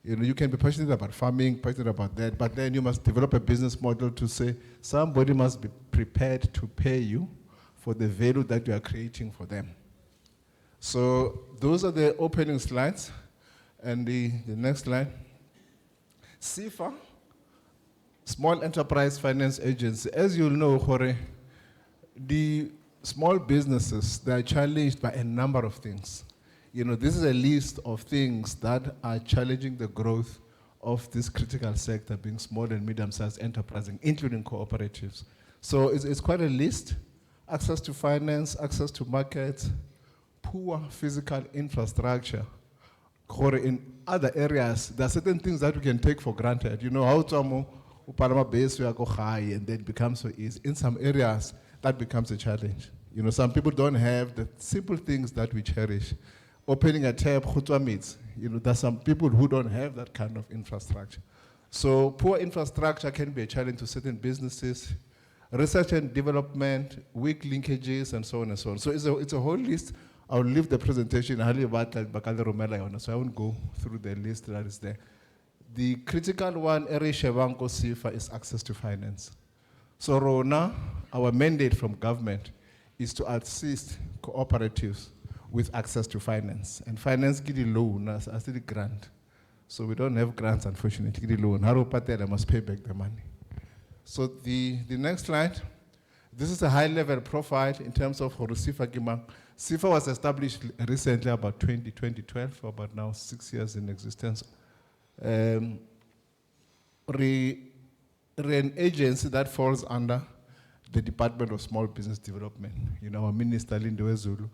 You can be passionate about farming, passionate about that, but then you must develop a business model to say somebody must be prepared to pay you for the value that you are creating for them. So those are the opening slides. And the next slide. SEFA, Small Enterprise Finance Agency. As you know, Jorge, the small businesses, they are challenged by a number of things. This is a list of things that are challenging the growth of this critical sector, being small and medium-sized enterprising, including cooperatives. So it's quite a list. Access to finance, access to markets, poor physical infrastructure. In other areas, there are certain things that we can take for granted. How to Uparama base we go high and then it becomes so easy. In some areas, that becomes a challenge. Some people don't have the simple things that we cherish. Opening a tab, meets. There's some people who don't have that kind of infrastructure. So poor infrastructure can be a challenge to certain businesses. Research and development, weak linkages, and so on and so on. So it's a whole list. I'll leave the presentation, so I won't go through the list that is there. The critical one, Shevanko SEFA, is access to finance. So Rona, our mandate from government is to assist cooperatives with access to finance. And finance give the loan as the grant. So we don't have grants, unfortunately, the loan. I must pay back the money. So the next slide. This is a high-level profile in terms of SEFA Gimang. SEFA was established recently, about 2012, for about now 6 years in existence. We're an agency that falls under the Department of Small Business Development. Our Minister, Lindiwe Zulu,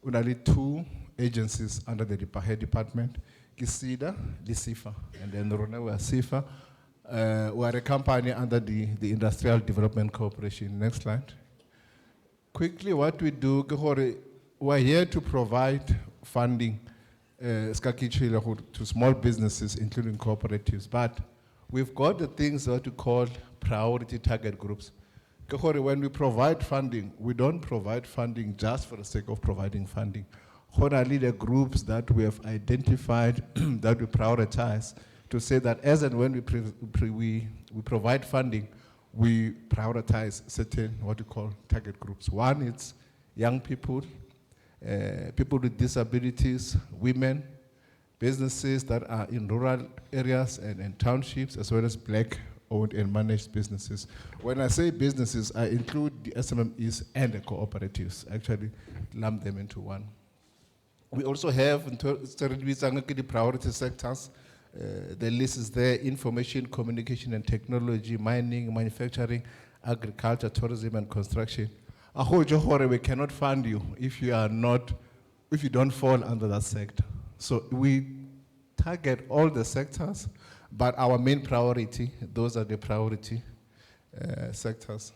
only 2 agencies under the head department, Kisida, the SEFA, and then Rona, we are SEFA. We are a company under the Industrial Development Corporation. Next slide. Quickly, what we do, we're here to provide funding to small businesses, including cooperatives, but we've got the things that we call priority target groups. When we provide funding, we don't provide funding just for the sake of providing funding. Only the groups that we have identified that we prioritize to say that as and when we provide funding, we prioritize certain what we call target groups. One, it's young people, people with disabilities, women, businesses that are in rural areas and townships, as well as Black-owned and managed businesses. When I say businesses, I include the SMMEs and the cooperatives, actually lump them into one. We also have the priority sectors. The list is there: information, communication and technology, mining, manufacturing, agriculture, tourism and construction. We cannot fund you if you don't fall under that sector. So we target all the sectors, but our main priority, those are the priority sectors.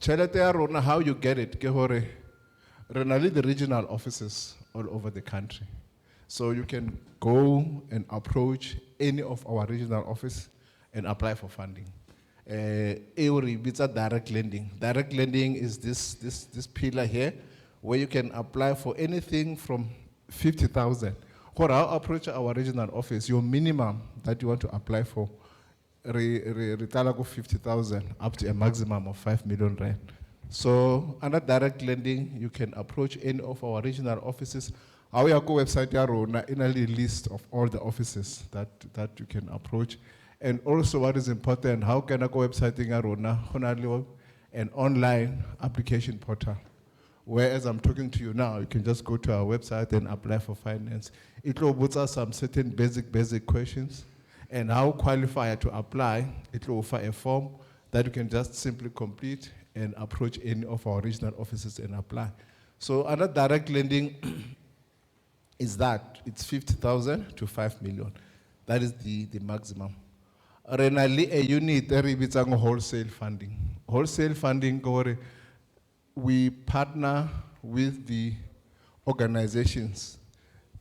How you get it? The regional offices all over the country. So you can go and approach any of our regional offices and apply for funding. It's a direct lending. Direct lending is this pillar here, where you can apply for anything from 50,000. When I approach our regional office, your minimum that you want to apply for, 50,000 up to a maximum of 5 million rand. So under direct lending, you can approach any of our regional offices. Our website in a list of all the offices that you can approach. And also what is important, how can I go website an online application portal. Whereas I'm talking to you now, you can just go to our website and apply for finance. It will put us some certain basic questions and how qualified to apply. It will offer a form that you can just simply complete and approach any of our regional offices and apply. So under direct lending is that it's 50,000 to 5 million. That is the maximum. Renally, a unit is wholesale funding. Wholesale funding, we partner with the organizations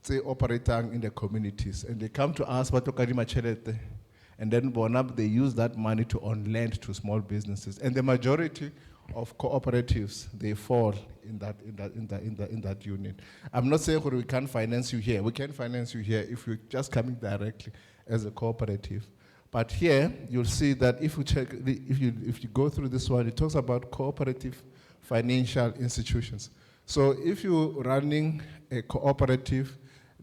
they operating in the communities, and they come to us, and then they use that money to on lend to small businesses. And the majority of cooperatives, they fall in that unit. I'm not saying we can't finance you here. We can finance you here if you're just coming directly as a cooperative. But here, you'll see that if you go through this one, it talks about cooperative financial institutions. So if you're running a cooperative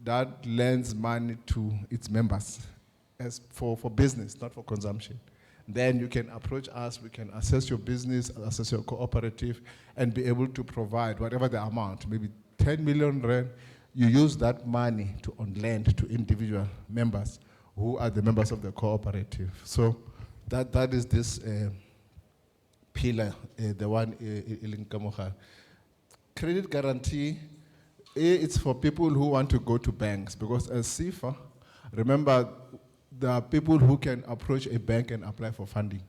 that lends money to its members as for business, not for consumption, then you can approach us, we can assess your business, assess your cooperative, and be able to provide whatever the amount, maybe 10 million rand, you use that money to lend to individual members who are the members of the cooperative. So that is this pillar, the one in Kamoha. Credit guarantee, it's for people who want to go to banks, because as SIFA, remember, there are people who can approach a bank and apply for funding.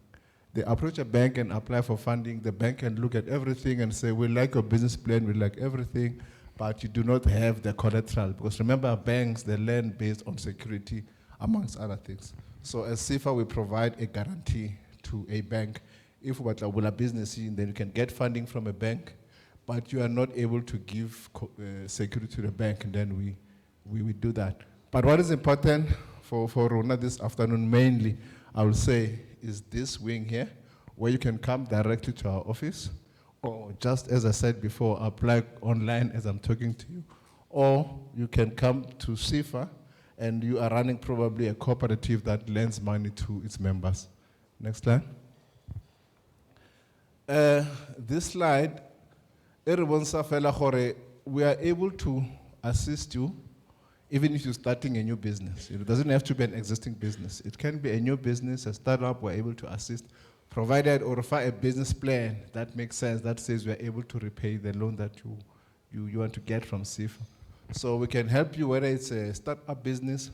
They approach a bank and apply for funding. The bank can look at everything and say, we like your business plan, we like everything, but you do not have the collateral. Because remember, banks, they lend based on security, amongst other things. So as SIFA, we provide a guarantee to a bank. If we have a business, then you can get funding from a bank, but you are not able to give security to the bank, and then we do that. But what is important for Rona this afternoon mainly, I will say, is this wing here, where you can come directly to our office, or just as I said before, apply online as I'm talking to you, or you can come to SIFA, and you are running probably a cooperative that lends money to its members. Next slide. This slide, we are able to assist you even if you're starting a new business. It doesn't have to be an existing business. It can be a new business, a startup. We're able to assist, provided or refer a business plan that makes sense, that says we're able to repay the loan that you want to get from SIFA. So we can help you whether it's a startup business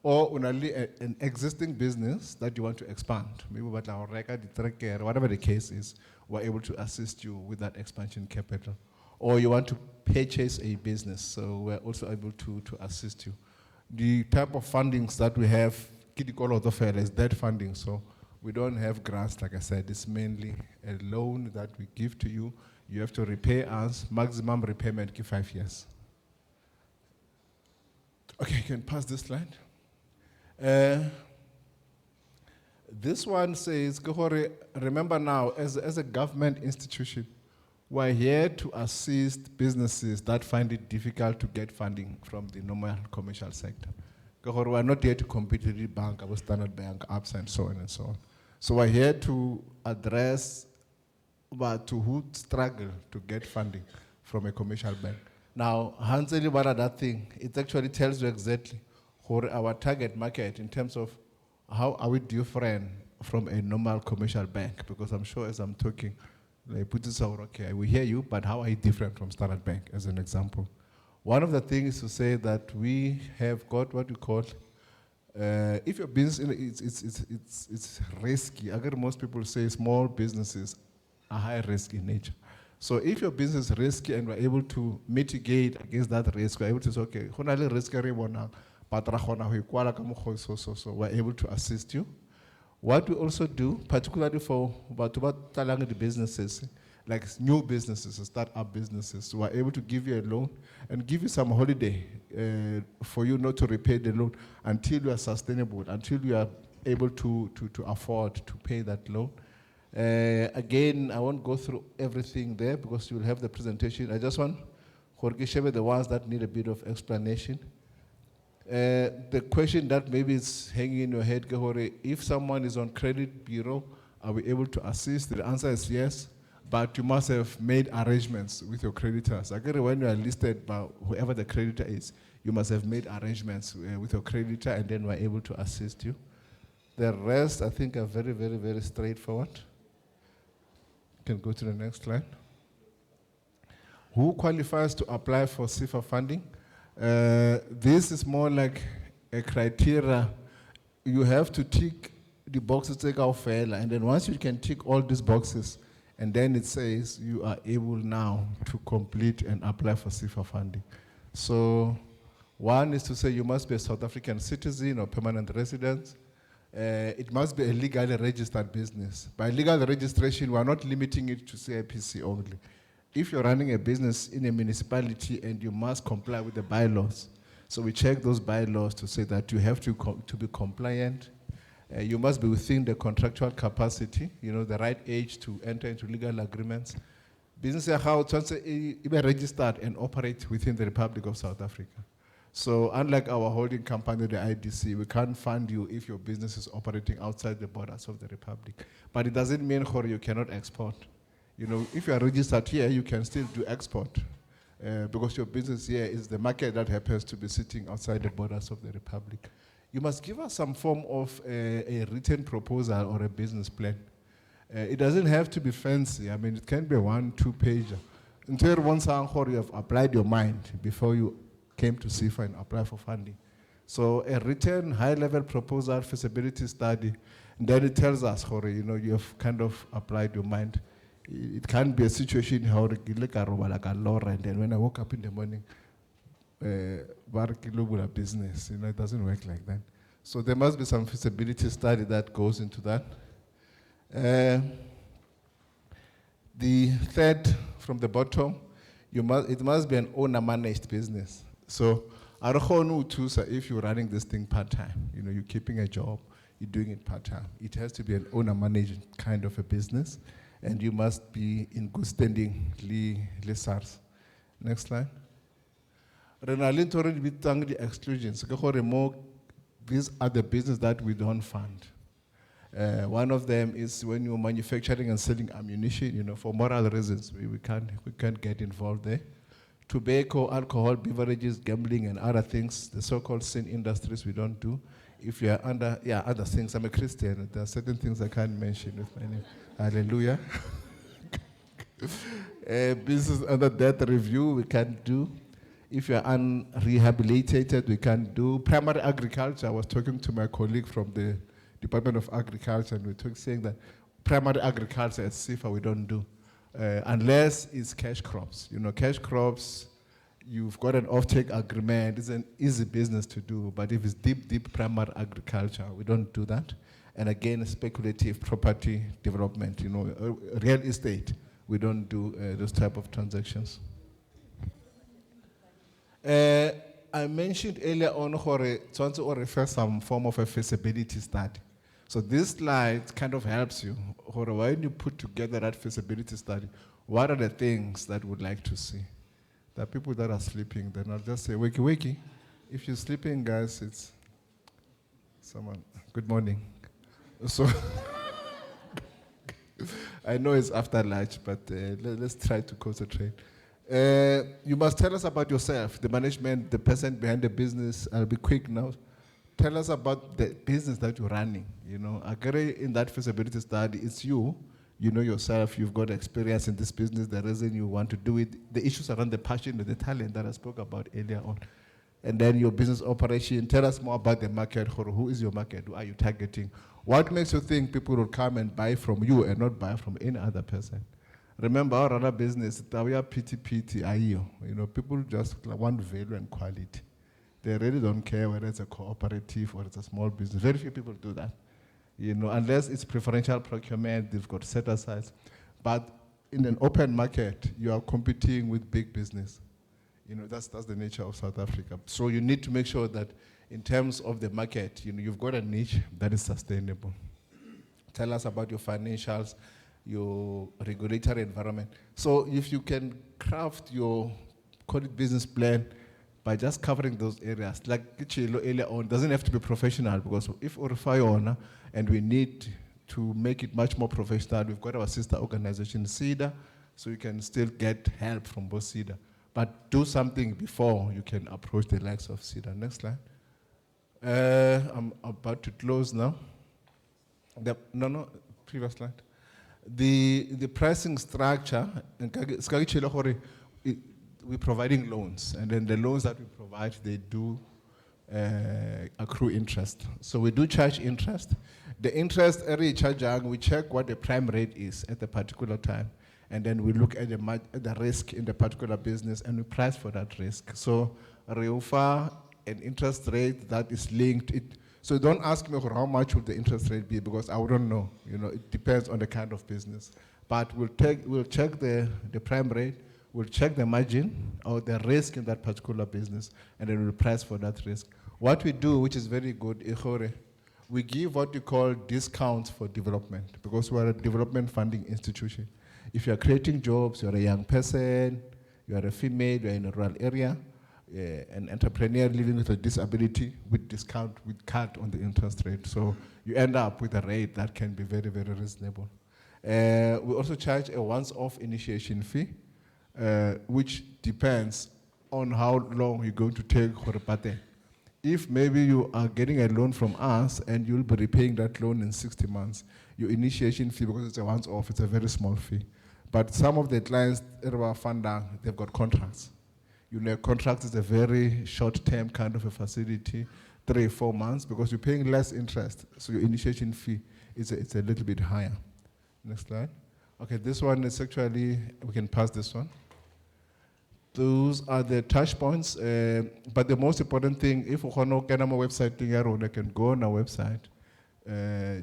or only an existing business that you want to expand. Maybe whatever the case is, we're able to assist you with that expansion capital. Or you want to purchase a business, so we're also able to assist you. The type of fundings that we have, is debt funding, so we don't have grants, like I said. It's mainly a loan that we give to you. You have to repay us, maximum repayment, 5 years. Okay, you can pass this slide. This one says, remember now, as a government institution, we're here to assist businesses that find it difficult to get funding from the normal commercial sector. We're not here to compete with the bank, our Standard Bank, apps, and so on and so on. So we're here to address who struggle to get funding from a commercial bank. Now, Hansel, that thing, it actually tells you exactly our target market in terms of how are we different from a normal commercial bank, because I'm sure as I'm talking, like, put this out, okay, we hear you, but how are you different from Standard Bank, as an example? One of the things is to say that we have got what we call, if your business, it's risky. I guess most people say small businesses are high risk in nature. So if your business is risky and we're able to mitigate against that risk, we're able to say, okay, but so we're able to assist you. What we also do, particularly for the businesses, like new businesses, start-up businesses, we're able to give you a loan and give you some holiday for you not to repay the loan until you are sustainable, until you are able to afford to pay that loan. Again, I won't go through everything there because you'll have the presentation. I just want Jorge Shebe, the ones that need a bit of explanation. The question that maybe is hanging in your head, if someone is on credit bureau, are we able to assist? The answer is yes, but you must have made arrangements with your creditors. Again, when you are listed by whoever the creditor is, you must have made arrangements with your creditor, and then we're able to assist you. The rest, I think, are very, very, very straightforward. You can go to the next slide. Who qualifies to apply for SIFA funding? This is more like a criteria. You have to tick the boxes, take out fail, and then once you can tick all these boxes, and then it says you are able now to complete and apply for SIFA funding. So one is to say you must be a South African citizen or permanent resident. it must be a legally registered business. By legal registration, we are not limiting it to CIPC only. If you're running a business in a municipality and you must comply with the bylaws, so we check those bylaws to say that you have to be compliant. You must be within the contractual capacity, the right age to enter into legal agreements. Business how to be registered and operate within the Republic of South Africa. So unlike our holding company, the IDC, we can't fund you if your business is operating outside the borders of the Republic. But it doesn't mean you cannot export. If you are registered here, you can still do export because your business here is the market that happens to be sitting outside the borders of the Republic. You must give us some form of a written proposal or a business plan. It doesn't have to be fancy. I mean, it can be 1-2 pager. Until once you have applied your mind before you came to CIFA and apply for funding. So a written high-level proposal, feasibility study, and then it tells us, you have kind of applied your mind. It can be a situation how like a lore, and then when I woke up in the morning, business, it doesn't work like that. So there must be some feasibility study that goes into that. The third from the bottom, it must be an owner-managed business. So, if you're running this thing part-time, you're keeping a job, you're doing it part-time. It has to be an owner-managed kind of a business, and you must be in good standing, SARS. Next slide. Renalin already be the exclusions. These are the business that we don't fund. One of them is when you're manufacturing and selling ammunition, for moral reasons, we can't get involved there. Tobacco, alcohol, beverages, gambling, and other things, the so-called sin industries, we don't do. If you are under, other things, I'm a Christian, there are certain things I can't mention with my name. Hallelujah. Business under debt review, we can't do. If you're unrehabilitated, we can't do. Primary agriculture, I was talking to my colleague from the Department of Agriculture, and we were saying that primary agriculture at CIFA we don't do. Unless it's cash crops. Cash crops, you've got an off-take agreement, it's an easy business to do, but if it's deep primary agriculture, we don't do that. And again, speculative property development, real estate, we don't do those type of transactions. I mentioned earlier on to refer some form of a feasibility study. So this slide kind of helps you. When you put together that feasibility study, what are the things that you would like to see? There are people that are sleeping, then I'll just say, wakey, wakey. If you're sleeping, guys, it's someone. Good morning. So I know it's after lunch, but let's try to concentrate. You must tell us about yourself, the management, the person behind the business. I'll be quick now. Tell us about the business that you're running. Agree in that feasibility study, it's you. You know yourself, you've got experience in this business, the reason you want to do it, the issues around the passion, the talent that I spoke about earlier on. And then your business operation, tell us more about the market. Who is your market? Who are you targeting? What makes you think people will come and buy from you and not buy from any other person? Remember, our other business, we are PT, people just want value and quality. They really don't care whether it's a cooperative or it's a small business. Very few people do that. Unless it's preferential procurement, they've got set asides. But in an open market, you are competing with big business. That's the nature of South Africa. So you need to make sure that in terms of the market, you've got a niche that is sustainable. Tell us about your financials, your regulatory environment. So if you can craft your business plan by just covering those areas, like Kichilo earlier on, doesn't have to be professional, because if we're owner and we need to make it much more professional, we've got our sister organization, SEDA, so you can still get help from both SEDA. But do something before you can approach the likes of SEDA. Next slide. I'm about to close now. Previous slide. The pricing structure, we're providing loans, and then the loans that we provide, they do accrue interest. So we do charge interest. The interest every charge, we check what the prime rate is at a particular time, and then we look at the risk in the particular business, and we price for that risk. So we offer an interest rate that is linked. So don't ask me how much would the interest rate be, because I wouldn't know. It depends on the kind of business. But we'll check the prime rate, we'll check the margin or the risk in that particular business, and then we'll price for that risk. What we do, which is very good, we give what we call discounts for development, because we're a development funding institution. If you're creating jobs, you're a young person, you're a female, you're in a rural area, an entrepreneur living with a disability, with discount, with cut on the interest rate. So you end up with a rate that can be very, very reasonable. We also charge a once-off initiation fee, which depends on how long you're going to take for a pattern. If maybe you are getting a loan from us and you'll be repaying that loan in 60 months, your initiation fee, because it's a once-off, it's a very small fee. But some of the clients, they've got contracts. Contract is a very short-term kind of a facility, 3 or 4 months, because you're paying less interest, so your initiation fee is a little bit higher. Next slide. Okay, this one is actually, we can pass this one. Those are the touch points, but the most important thing, if you want to get on our website, they can go on our website,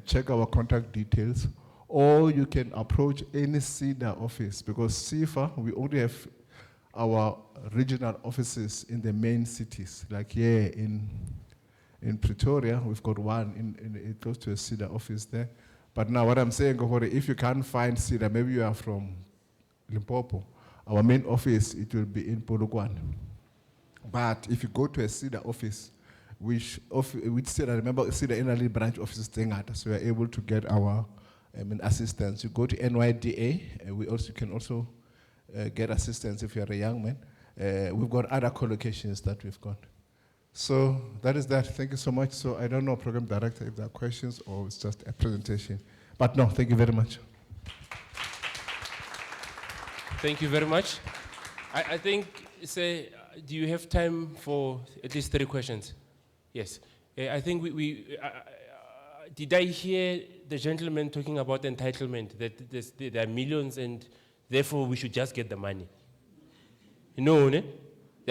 check our contact details, or you can approach any CEDA office, because CIFA, we only have our regional offices in the main cities, like here in Pretoria, we've got one close to a CEDA office there. But now what I'm saying, if you can't find CEDA, maybe you are from Limpopo, our main office, it will be in Polokwane. But if you go to a CEDA office, which CEDA, remember CEDA in branch offices, so we are able to get our assistance. You go to NYDA, we can also get assistance if you're a young man. We've got other collocations that we've got. So that is that. Thank you so much. So I don't know, Program Director, if there are questions or it's just a presentation. But no, thank you very much. Thank you very much. I think, do you have time for at least 3 questions? Yes. I think did I hear the gentleman talking about entitlement, that there are millions and therefore we should just get the money? No, there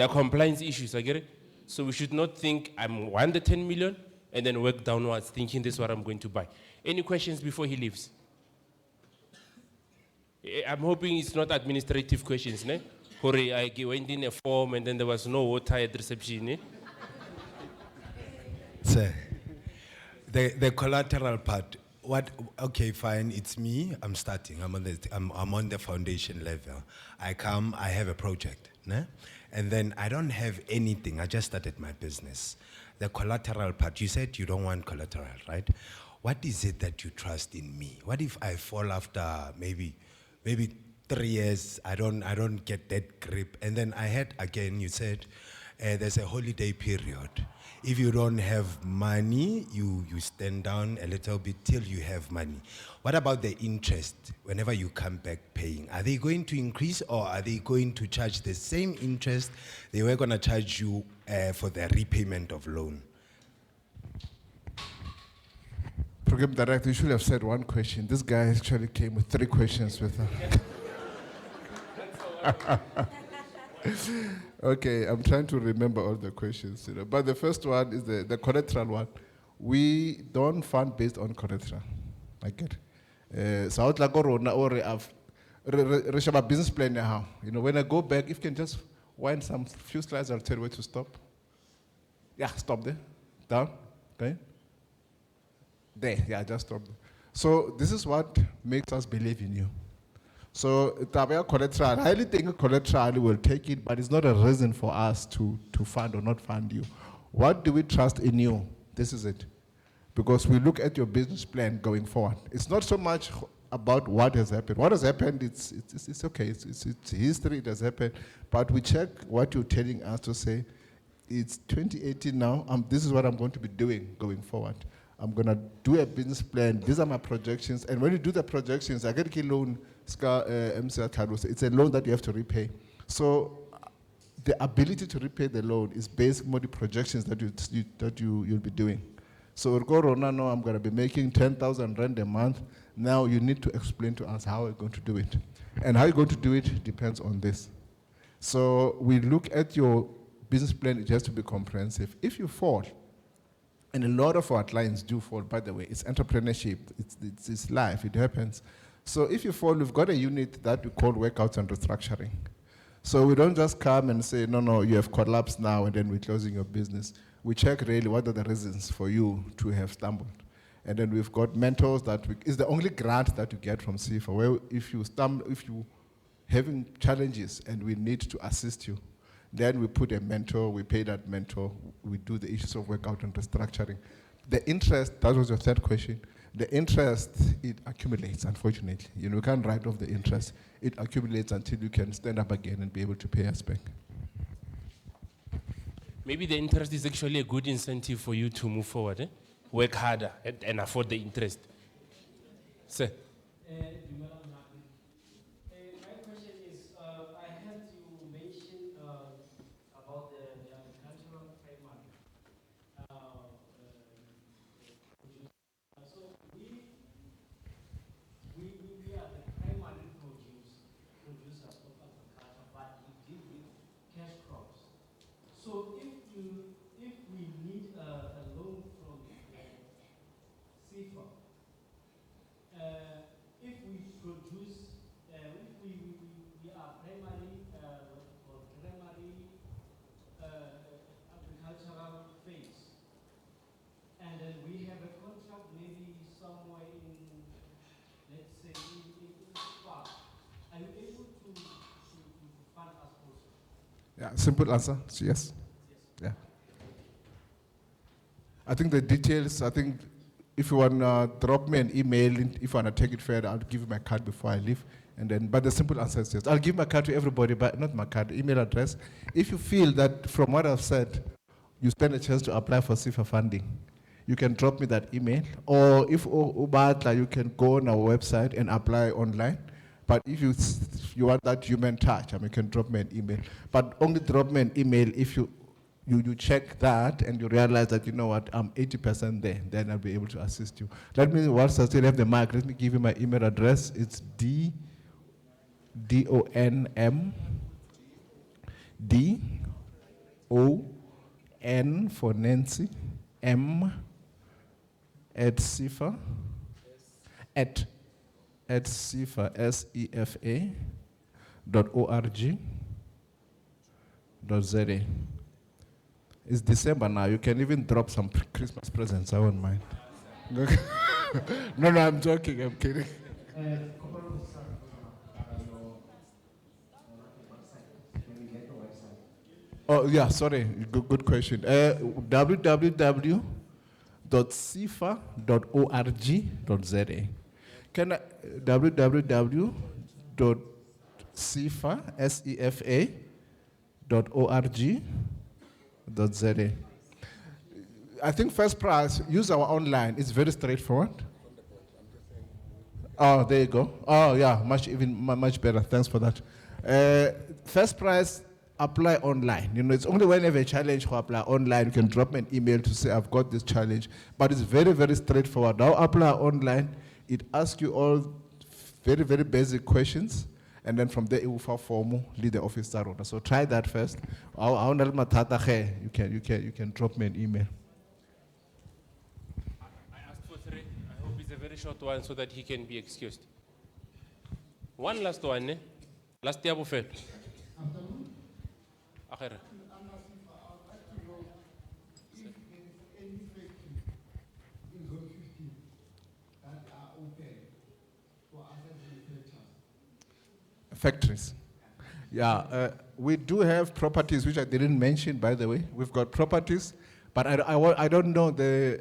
are compliance issues, I get it? So we should not think I want the 10 million and then work downwards thinking this is what I'm going to buy. Any questions before he leaves? I'm hoping it's not administrative questions, ne? I went in a form and then there was no water at reception, ne? Sir, the collateral part, okay, fine, it's me, I'm starting, I'm on the foundation level. I have a project, ne? And then I don't have anything, I just started my business. The collateral part, you said you don't want collateral, right? What is it that you trust in me? What if I fall after maybe 3 years, I don't get that grip? And then I heard again, you said there's a holiday period. If you don't have money, you stand down a little bit till you have money. What about the interest whenever you come back paying? Are they going to increase or are they going to charge the same interest they were going to charge you for the repayment of loan? Program Director, you should have said 1 question. This guy actually came with 3 questions with him. Okay, I'm trying to remember all the questions, But the first one is the collateral one. We don't fund based on collateral. I get it. So out like a business plan now. When I go back, if you can just wind some few slides, I'll tell you where to stop. Yeah, stop there. Down. Okay. There, yeah, just stop there. So this is what makes us believe in you. So collateral, I highly think collateral will take it, but it's not a reason for us to fund or not fund you. What do we trust in you? This is it. Because we look at your business plan going forward. It's not so much about what has happened. What has happened, it's okay. It's history, it has happened. But we check what you're telling us to say, it's 2018 now, this is what I'm going to be doing going forward. I'm going to do a business plan. These are my projections. And when you do the projections, I get a loan, it's a loan that you have to repay. So the ability to repay the loan is based on the projections that you'll be doing. So I'm going to be making 10,000 rand a month. Now you need to explain to us how you're going to do it. And how you're going to do it depends on this. So we look at your business plan, it has to be comprehensive. If you fall, And a lot of our clients do fall, by the way. It's entrepreneurship, it's life, it happens. So if you fall, we've got a unit that we call workouts and restructuring. So we don't just come and say, no, you have collapsed now, and then we're closing your business. We check really what are the reasons for you to have stumbled. And then we've got mentors it's the only grant that you get from CIFA, where if you having challenges and we need to assist you, then we put a mentor, we pay that mentor, we do the issues of workout and restructuring. The interest, that was your third question, the interest, it accumulates, unfortunately. You know, you can't write off the interest. It accumulates until you can stand up again and be able to pay us back. Maybe the interest is actually a good incentive for you to move forward, eh? Work harder and afford the interest. Sir. My question is, I heard you mention about the agricultural framework. So we are the primary producers of agriculture, but we deal with cash crops. So if we need a loan from CIFA, if we produce, if we are primary or primary agricultural phase, and then we have a contract maybe somewhere in, let's say, in Spa, are you able to fund us also? Yeah, simple answer, so yes. Yeah. I think the details, if you want to drop me an email, if you want to take it further, I'll give you my card before I leave. But the simple answer is yes. I'll give my card to everybody, but not my card, email address. If you feel that from what I've said, you stand a chance to apply for CIFA funding, you can drop me that email. Or if Ubatla, you can go on our website and apply online. But if you want that human touch, you can drop me an email. But only drop me an email if you check that and you realize that, you know what, I'm 80% there, then I'll be able to assist you. Whilst I still have the mic, let me give you my email address. It's DONM for Nancy, M at CIFA, at CIFA, SEFA, .org.za. It's December now. You can even drop some Christmas presents. I won't mind. No, I'm joking. I'm kidding. Oh, yeah, sorry. Good question. www.cifa.org.za. Can I, www.cifa.org.za. I think first prize, use our online. It's very straightforward. Oh, there you go. Oh, yeah, much better. Thanks for that. First prize, apply online. You know, it's only when you have a challenge to apply online, you can drop me an email to say, I've got this challenge. But it's very, very straightforward. Now apply online. It asks you all very, very basic questions. And then from there, it will form lead the officer. So try that first. You can drop me an email. I asked for 3. I hope it's a very short one so that he can be excused. One last one, eh? Last year, Buffet. Akhira. Factories. Yeah, we do have properties, which I didn't mention, by the way. We've got properties, but I don't know the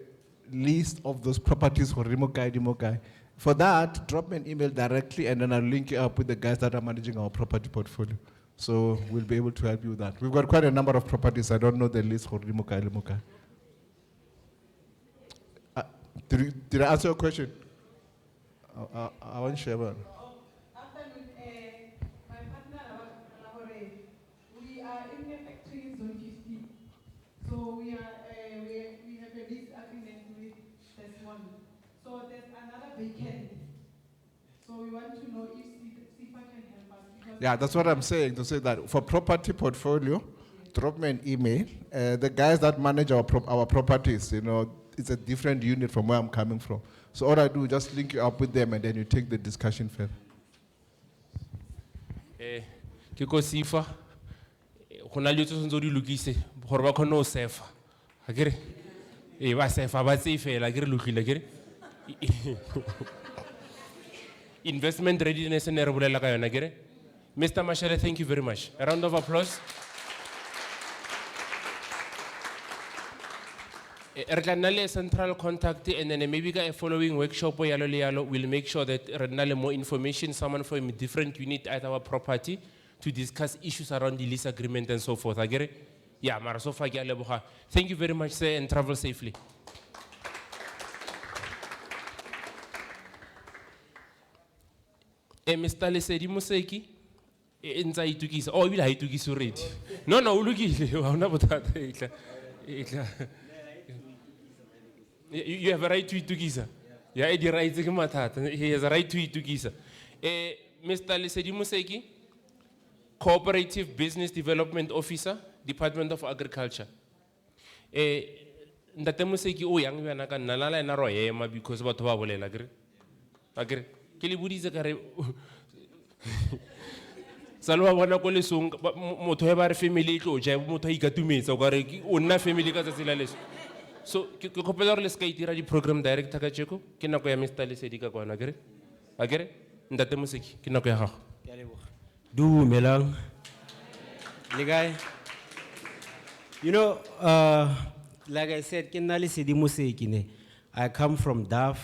list of those properties for Rimokai. For that, drop me an email directly, and then I'll link you up with the guys that are managing our property portfolio. So we'll be able to help you with that. We've got quite a number of properties. I don't know the list for Rimokai. Did I answer your question? I want to share one. So we have a lease agreement with this one. So there's another vacancy. So we want to know if CIFA can help us. Yeah, that's what I'm saying, to say that for property portfolio, drop me an email. The guys that manage our properties, you know, it's a different unit from where I'm coming from. So all I do is just link you up with them and then you take the discussion further. Kiko sifa, hona le tso ntse di lokise gore ba khone o sefa. Ha kere? Ba sefa ba tsefela kere lokile kere? Investment readiness ne re bolela ka yona kere? Mr. Mashale, thank you very much. A round of applause. Erganale central contact and then maybe a following workshop will make sure that Renale more information, someone from a different unit at our property to discuss issues around the lease agreement and so forth. I get it? Yeah, Marasofa Gyaleboha. Thank you very much, sir, and travel safely. Mr. Lesedi Museki, inside to kiss. Oh, will I to kiss already? No, look at You have a right to eat to Giza. Yeah, he has a right to eat to Giza. Mr. Lesedi Museki, Cooperative Business Development Officer, Department of Agriculture. Ndate Museki o yang bana ka nala na royema because batho ba bolela agree. Ke le buditse ka re Salwa bona ko lesong motho e ba re family tlo ja motho ikatumetsa o ka re o nna family ka tsela leso. So, ke kopela gore le ska itira di program director ka tsheko ke nako ya Mr. Lesedi ka kwana akere? Akere? Ndate Museki ke nako ya gago. Ke a leboga. Dumelang. Le kae? You know, like I said, ke nna Lesedi Museki ne. I come from DAF.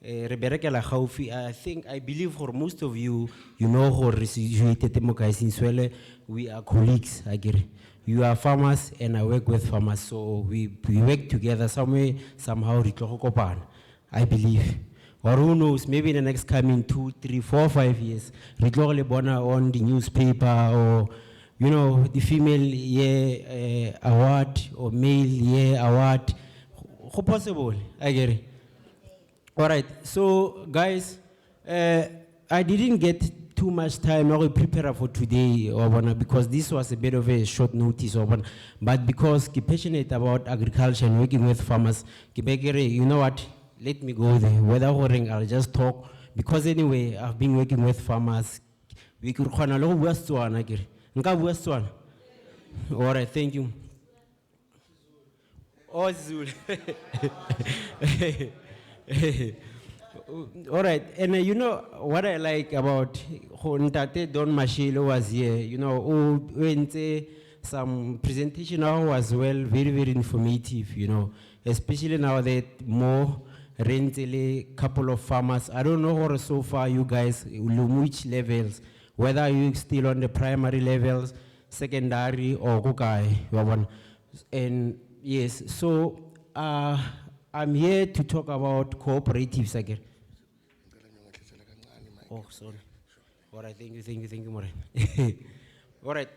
Re berekela gaufi. I believe for most of you, you know gore re situated mo kae Sinswele, we are colleagues, akere. You are farmers and I work with farmers, so we work together somewhere, somehow, I believe. Or who knows, maybe in the next coming 2, 3, 4, 5 years, on the newspaper or, you know, the female year award or male year award. How possible? I get it. All right, so guys, I didn't get too much time to prepare for today, because this was a bit of a short notice, but because I'm passionate about agriculture and working with farmers, you know what, let me go there. Whether I'll just talk, because anyway, I've been working with farmers. We could call a West one. All right, thank you. Oh, Zul. All right, and you know what I like about Ntate Don Mashilo was here, you know, some presentation was well, very, very informative, you know, especially now that more rentally couple of farmers. I don't know what so far you guys, which levels, whether you still on the primary levels, secondary or Kukai. And yes, so I'm here to talk about cooperatives again. Oh, sorry. All right, thank you, Maureen. All right,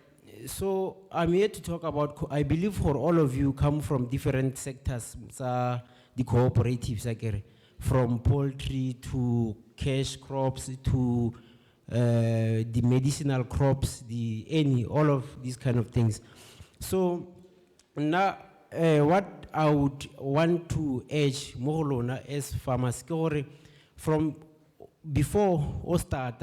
so I'm here to talk about, I believe for all of you come from different sectors, the cooperatives, from poultry to cash crops to the medicinal crops, all of these kind of things. So now, what I would want to urge Moholona as farmers, from before or start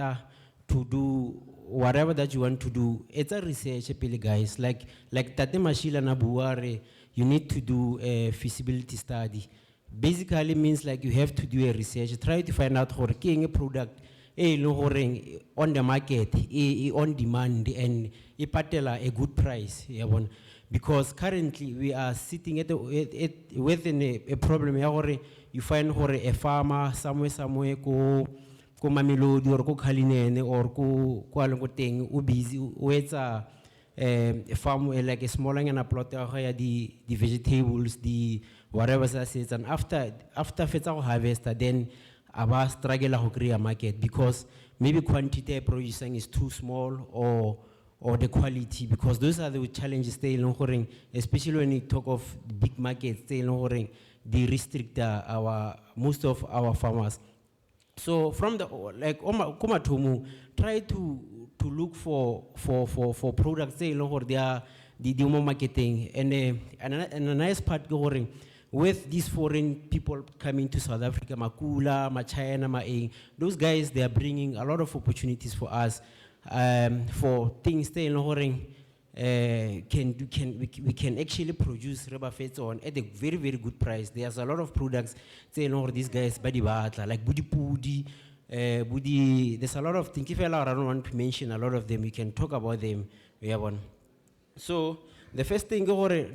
to do whatever that you want to do, it's a research, guys. Like Tate Mashila Nabuare, you need to do a feasibility study. Basically means like you have to do a research, try to find out how a product on the market, on demand, and a good price. Because currently we are sitting within a problem where you find a farmer somewhere ko Mamelodi or ko Kalinene or ko Alongoteng busy with a farm like a smaller and a plot the vegetables, the whatever assets, and after fetsa harvest, then aba struggle to create a market because maybe quantity producing is too small or the quality, because those are the challenges still, especially when you talk of big markets, still they restrict most of our farmers. So from the Komatomu, try to look for products they are the marketing. And a nice part going with these foreign people coming to South Africa, Makula, China, those guys, they are bringing a lot of opportunities for us for things they we can actually produce rubber fats on at a very, very good price. There's a lot of products these guys body like budi pudi, there's a lot of things. If I don't want to mention a lot of them, we can talk about them. We have one. So the first thing,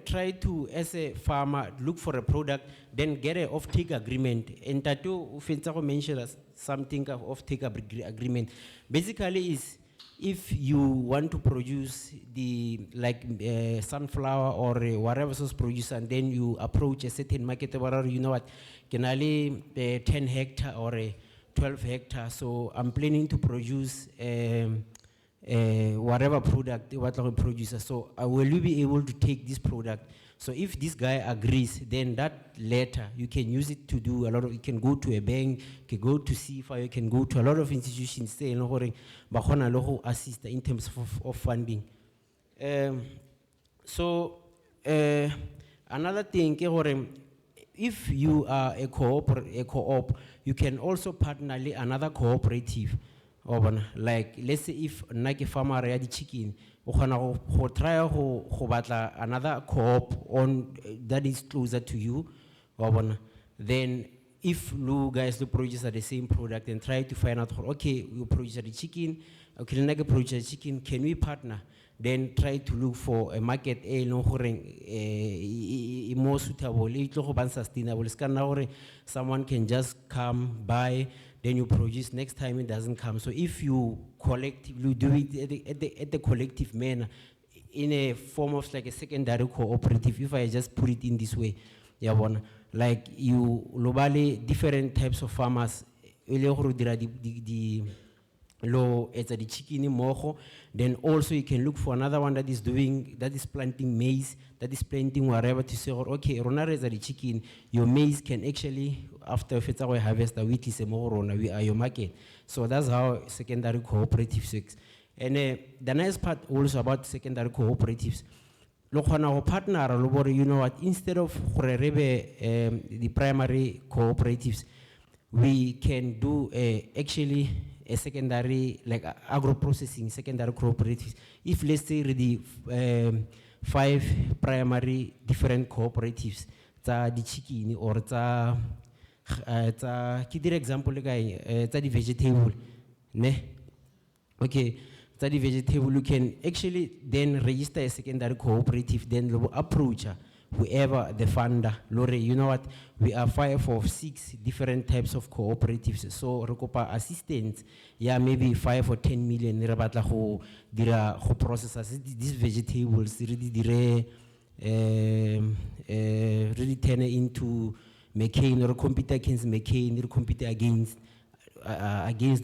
try to, as a farmer, look for a product, then get an off-take agreement. And Tato mentioned something of off-take agreement. Basically, is if you want to produce the sunflower or whatever sauce produce, and then you approach a certain market, whatever, you know what, can only 10 hectare or 12 hectare. So I'm planning to produce whatever product what I produce. So will you be able to take this product? So if this guy agrees, then that letter you can use it to do a lot of. You can go to a bank, you can go to CFA, you can go to a lot of institutions. Say assist in terms of funding. Another thing, if you are a co-op, you can also partner with another cooperative. Like let's say if Nike farmer ready chicken, try another co-op on that is closer to you. Then if you guys do produce the same product and try to find out, okay, you produce the chicken, okay, Nike produce the chicken, can we partner? Then try to look for a market more suitable, sustainable. Someone can just come buy, then you produce, next time it doesn't come. So if you collectively do it at the collective manner, in a form of like a secondary cooperative, if I just put it in this way, like you globally different types of farmers, low as the chicken moho, then also you can look for another one that is planting maize, that is planting whatever to say, okay, Rona is the chicken, your maize can actually, after we harvest the wheat is a more Rona, we are your market. So that's how secondary cooperatives works. And the nice part also about secondary cooperatives, partner, you know what, instead of the primary cooperatives, we can do actually a secondary, like agro-processing, secondary cooperatives. If let's say the 5 primary different cooperatives, the chicken or the example, the vegetable, ne? Okay, the vegetable, you can actually then register a secondary cooperative, then approach whoever the funder, Lore, you know what, we are 5 or 6 different types of cooperatives. So, Rekopa assistance, yeah, maybe 5 or 10 million, who process these vegetables, really turn into McCain or compete against McCain, or compete against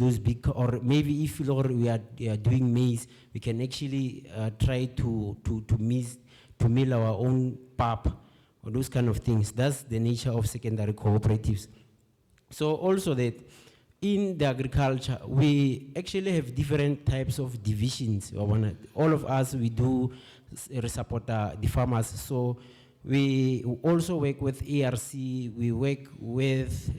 those big, or maybe if we are doing maize, we can actually try to mill our own pap, or those kind of things. That's the nature of secondary cooperatives. So also that in the agriculture, we actually have different types of divisions. All of us, we do support the farmers. So we also work with ARC, we work with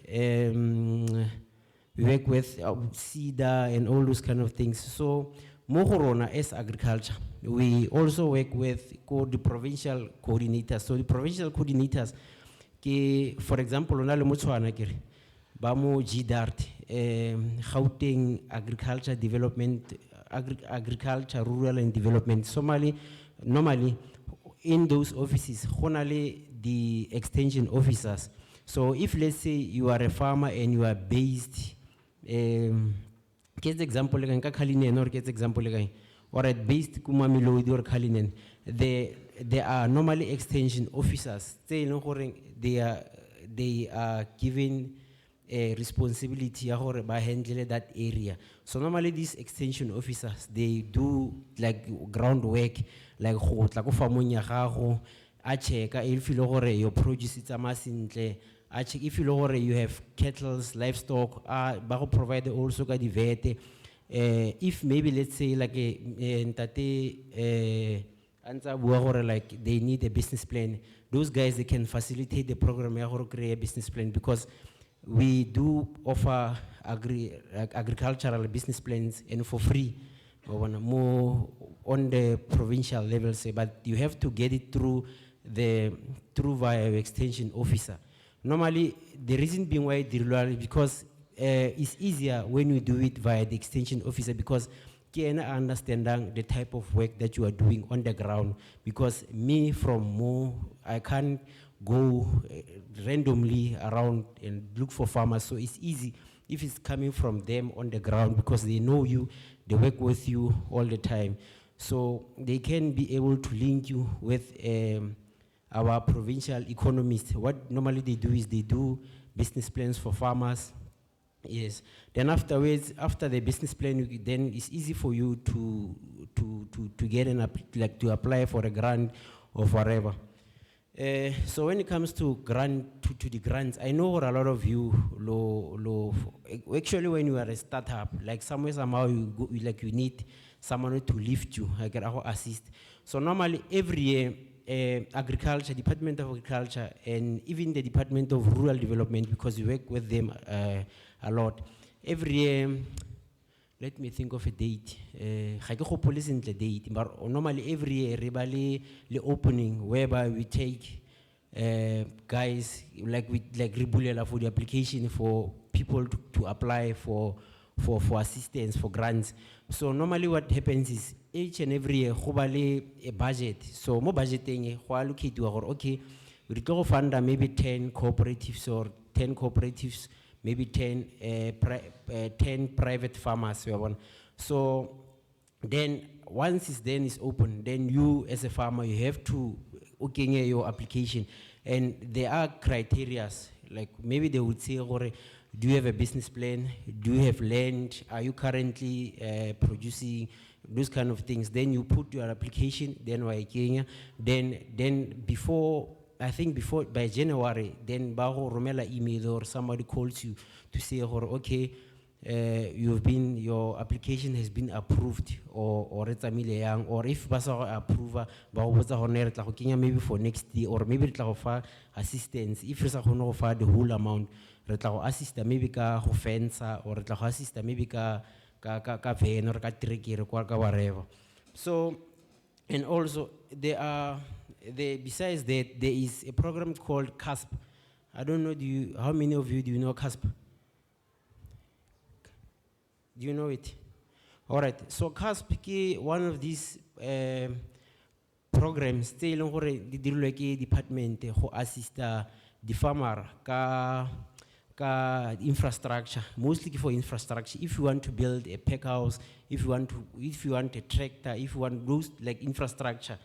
CEDA and all those kind of things. So Mohorona as agriculture, we also work with the provincial coordinators. So the provincial coordinators, for example, Bamo GDART, Gauteng Agriculture Development, Agriculture, Rural and Development. Normally, in those offices, only the extension officers. So if let's say you are a farmer and you are based, example or at based Kumamilodi or Kalinen, there are normally extension officers. They are given a responsibility by handling that area. So normally these extension officers, they do like groundwork, like if your produce is if you have cattle, livestock, provide also the vet, if maybe let's say like ntate Antsa bua gore like they need a business plan, those guys they can facilitate the program ya gore create a business plan, because we do offer agricultural business plans and for free, more on the provincial level, say, but you have to get it through via your extension officer. Normally, the reason being why because it's easier when you do it via the extension officer, because can understand the type of work that you are doing on the ground. Because me from Mo, I can't go randomly around and look for farmers, so it's easy if it's coming from them on the ground, because they know you, they work with you all the time. So they can be able to link you with our provincial economists. What normally they do is they do business plans for farmers. Yes. Then afterwards, after the business plan, then it's easy for you to get to apply for a grant or whatever. So when it comes to the grants, I know a lot of you actually when you are a startup, like somehow you go, like you need someone to lift you, like assist. So normally every year, Agriculture, Department of Agriculture, and even the Department of Rural Development, because we work with them a lot. Every year, let me think of a date. The date, but normally every year, the opening whereby we take guys like Ribulela for the application for people to apply for assistance, for grants. So normally what happens is each and every year, a budget. So more budgeting, allocate to okay, we go fund maybe 10 cooperatives or 10 cooperatives, maybe 10 private farmers. So then once it's open, then you as a farmer, you have to okay your application, and there are criterias. Like maybe they would say, do you have a business plan? Do you have land? Are you currently producing? Those kind of things. Then you put your application, then before by January, then Romela email or somebody calls you to say, okay, your application has been approved, or it's a million, or if Basa approver, maybe for next year, or maybe it's offer assistance. If it's offer the whole amount, assist maybe ka fence, or assist maybe ka van or ka trigger or whatever. So, and also besides that, there is a program called CASP. I don't know, how many of you do you know CASP? Do you know it? All right. So CASP is one of these programs. Still, the department who assist the farmer ka infrastructure, mostly for infrastructure. If you want to build a pack house, if you want a tractor, if you want those like infrastructure,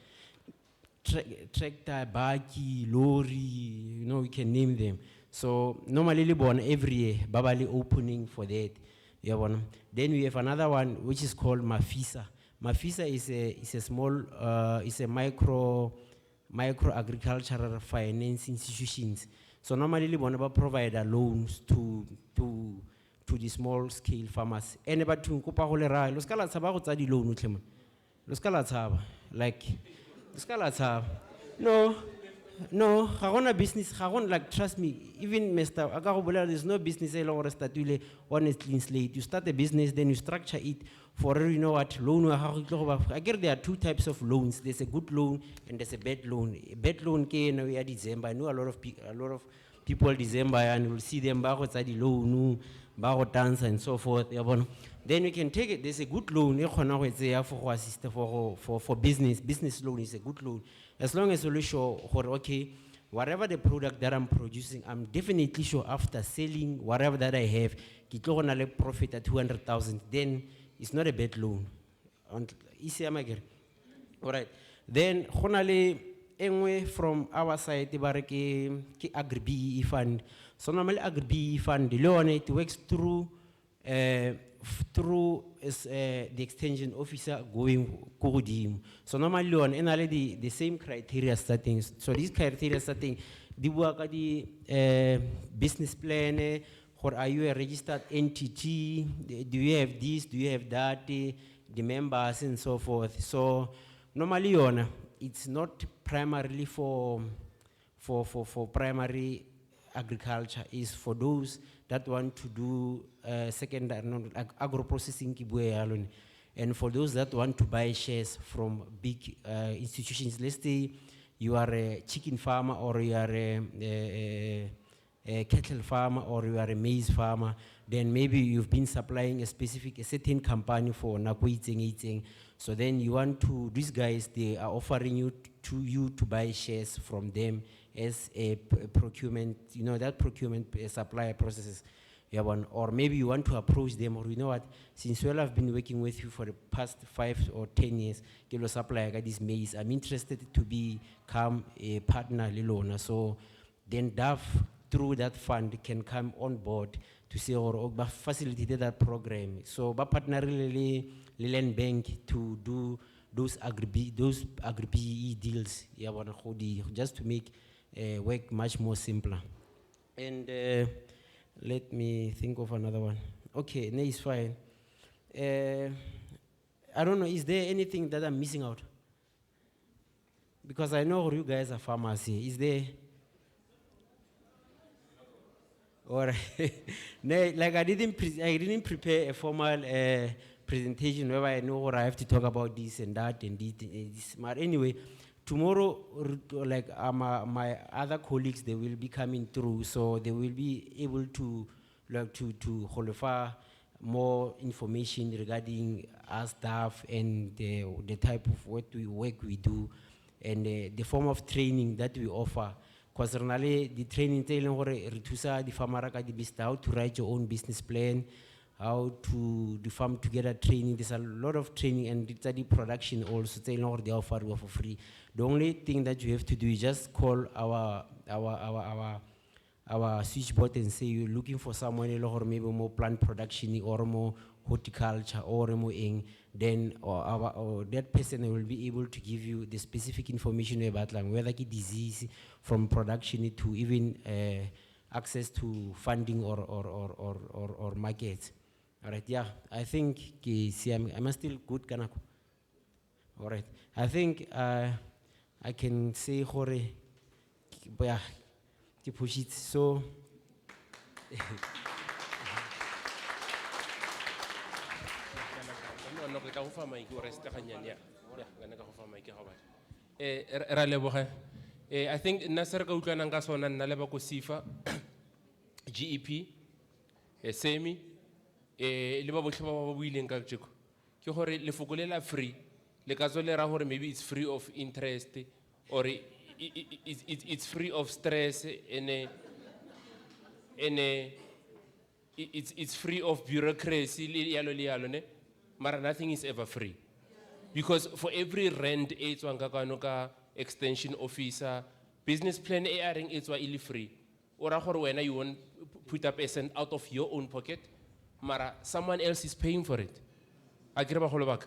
tractor, buggy, lorry, you can name them. So normally born every year, Babali opening for that. Then we have another one which is called Mafisa. Mafisa is a small, is a micro agricultural finance institutions. So normally we provide loans to the small scale farmers. Anybody to kopa go le ra, lo ska la tshaba go tsa di loan utlema. Lo ska la tshaba, like lo ska la tshaba. No, business, like trust me, even Mr. Agarobola, there's no business or start on a clean slate. You start a business, then you structure it for loan. I get there are two types of loans. There's a good loan and there's a bad loan. A bad loan came in December. I know a lot of people December, and you'll see them back the loan, back dance and so forth. Then you can take it. There's a good loan. For business. Business loan is a good loan. As long as you're sure, okay, whatever the product that I'm producing, I'm definitely sure after selling whatever that I have, get profit at 200,000. Then it's not a bad loan. All right. Then, from our side, the Agri-BE fund. So normally Agri-BE fund, the loan it works through the extension officer going Kodim. So normally on the same criteria settings. So these criteria setting, the work at the business plan, or are you a registered entity? Do you have this? Do you have that? The members and so forth. So normally, yona, it's not primarily for primary agriculture. Is for those that want to do secondary, no, agro-processing ki bue yalo ni. And for those that want to buy shares from big institutions. Let's say you are a chicken farmer, or you are a cattle farmer, or you are a maize farmer, then maybe you've been supplying a certain company for nako itseng. So then you want to, these guys, they are offering you to buy shares from them as a procurement, you know, that procurement supplier processes. Yeah, or maybe you want to approach them, or you know what, since well I've been working with you for the past 5 or 10 years, kilo supplier got this maize, I'm interested to become a partner Lilona. So then DAF through that fund can come on board to say or facilitate that program. So ba partner really land bank to do those agri deals, yeah, just to make work much more simpler. And let me think of another one. Okay, no, it's fine. I don't know, is there anything that I'm missing out? Because I know you guys are farmers here. Is there? Or no, like I didn't prepare a formal presentation where I know what I have to talk about this and that and this. But anyway, tomorrow, like my other colleagues, they will be coming through, so they will be able to like to qualify more information regarding our staff and the type of work we do, and the form of training that we offer. Because the training the farmer how to write your own business plan, how to the farm together training. There's a lot of training, and it's the production also. They offer for free. The only thing that you have to do is just call our switchboard and say you're looking for someone or maybe more plant production or more horticulture or more ing, then or that person will be able to give you the specific information about like whether it's disease from production to even access to funding or markets. All right, yeah, I think I'm still good, Kanako. All right, I think I can say hore, yeah, to push it. So. I think Nasser ka utlwana ka sona nna le ba ko sifa GEP SEMI le ba botlhe ba ba buileng ka tjeko ke gore lefoko le la free le ka tswa le ra gore maybe it's free of interest or it's free of stress and it's free of bureaucracy le yalo ne mara nothing is ever free, because for every rand e tswang ka kano ka extension officer business plan e areng e tswa ile free ora gore wena you won't put up a cent out of your own pocket, mara someone else is paying for it. Akere ba golo baka,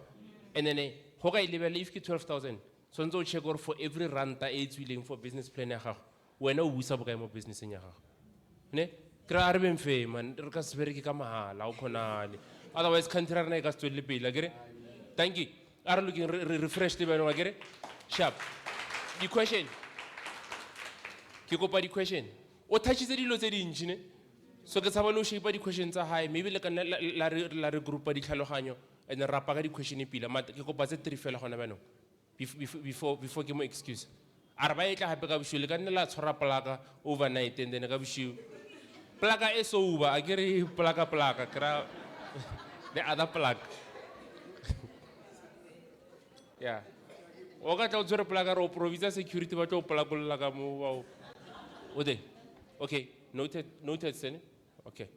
and then ho ka ilebele if ke 12,000 so ntse o check gore for every ranta e tswileng for business plan ya gago wena o busa bokae mo businesseng ya gago ne kra arbe mfe man re ka se bereke ka mahala o khonale, otherwise country rena e ka se tswelle pele akere. Thank you. Are looking refresh the bano akere sharp. The question ke kopa di question o touchitse dilo tse dintsi ne, so ke tsaba lo shape di questions tsa high maybe le ka la re groupa di tlhaloganyo and rapa ka di question pila mata ke kopa tse 3 fela gona bano before ke mo excuse arba e tla hape ka boshiu le ka nne la tshwara plaka overnight and then ka boshiu plaka e so uba akere plaka kra the other plaka yeah o ka tla o tsere plaka ro provisa security ba tlo plaka ka mo o de okay noted sene okay.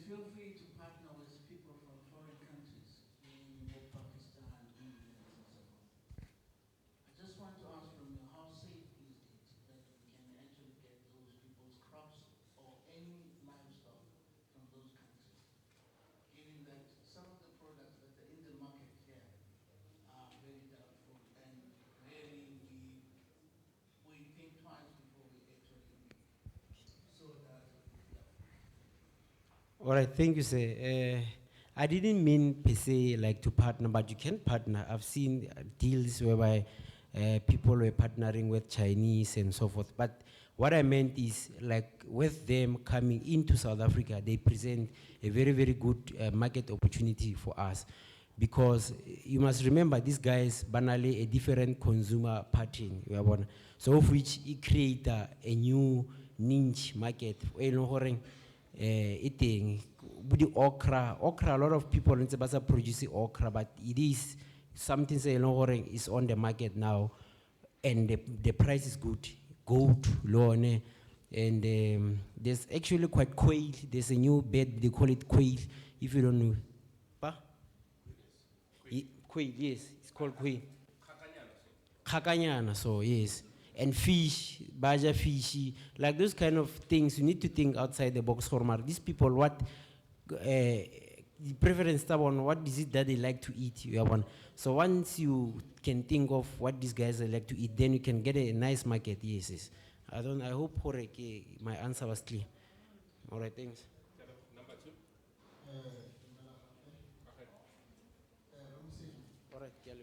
Feel free to partner with people from foreign countries, meaning Pakistan, India, and so forth. I just want to ask from you, how safe is it that we can actually get those people's crops or any livestock from those All right, thank you, sir. I didn't mean per se like to partner, but you can partner. I've seen deals whereby people were partnering with Chinese and so forth. But what I meant is like with them coming into South Africa, they present a very, very good market opportunity for us. Because you must remember, these guys banally a different consumer pattern. So of which it create a new niche market. Eating with the okra, a lot of people in Sebasa produce okra, but it is something say is on the market now, and the price is good. Goat, loan, and there's actually quite quail. There's a new bed, they call it quail. If you don't know, quail, yes, it's called quail. Kakanyana, so yes. And fish, baja fishy, like those kind of things, you need to think outside the box. These people, what the preference tab on what is it that they like to eat? You have one. So once you can think of what these guys like to eat, then you can get a nice market. Yes, yes. I hope my answer was clear. All right, thanks. Number 2. All right, yeah.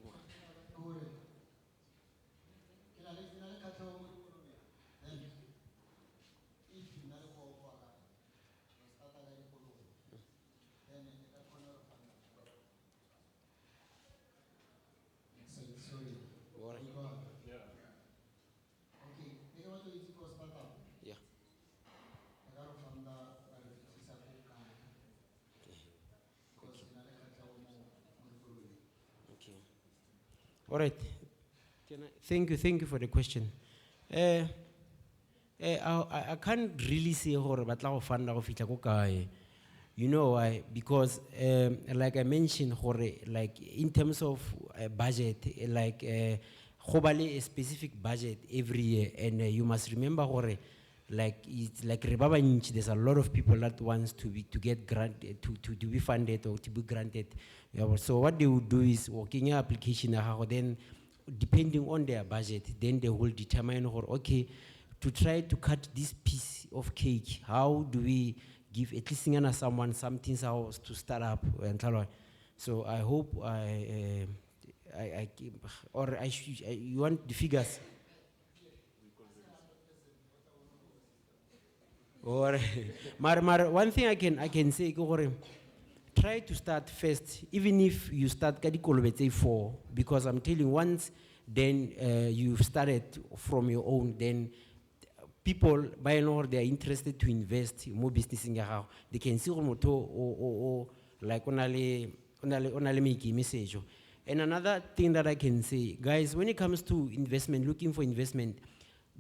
Okay. All right. Thank you for the question. I can't really say hore batla go fanda go fitla ko kae. You know why? Because like I mentioned, hore, like in terms of budget, like go ba le a specific budget every year, and you must remember hore, like it's like there's a lot of people that wants to get granted to be funded or to be granted. So what they would do is working your application, then depending on their budget, then they will determine, okay, to try to cut this piece of cake, how do we give at least someone something else to start up? So I hope you want the figures? Or one thing I can say, try to start first, even if you start Kadikolobete 4, because I'm telling you, once then you've started from your own, then people by and large they are interested to invest in more business in your house. They can see or like onale make message. And another thing that I can say, guys, when it comes to investment, looking for investment,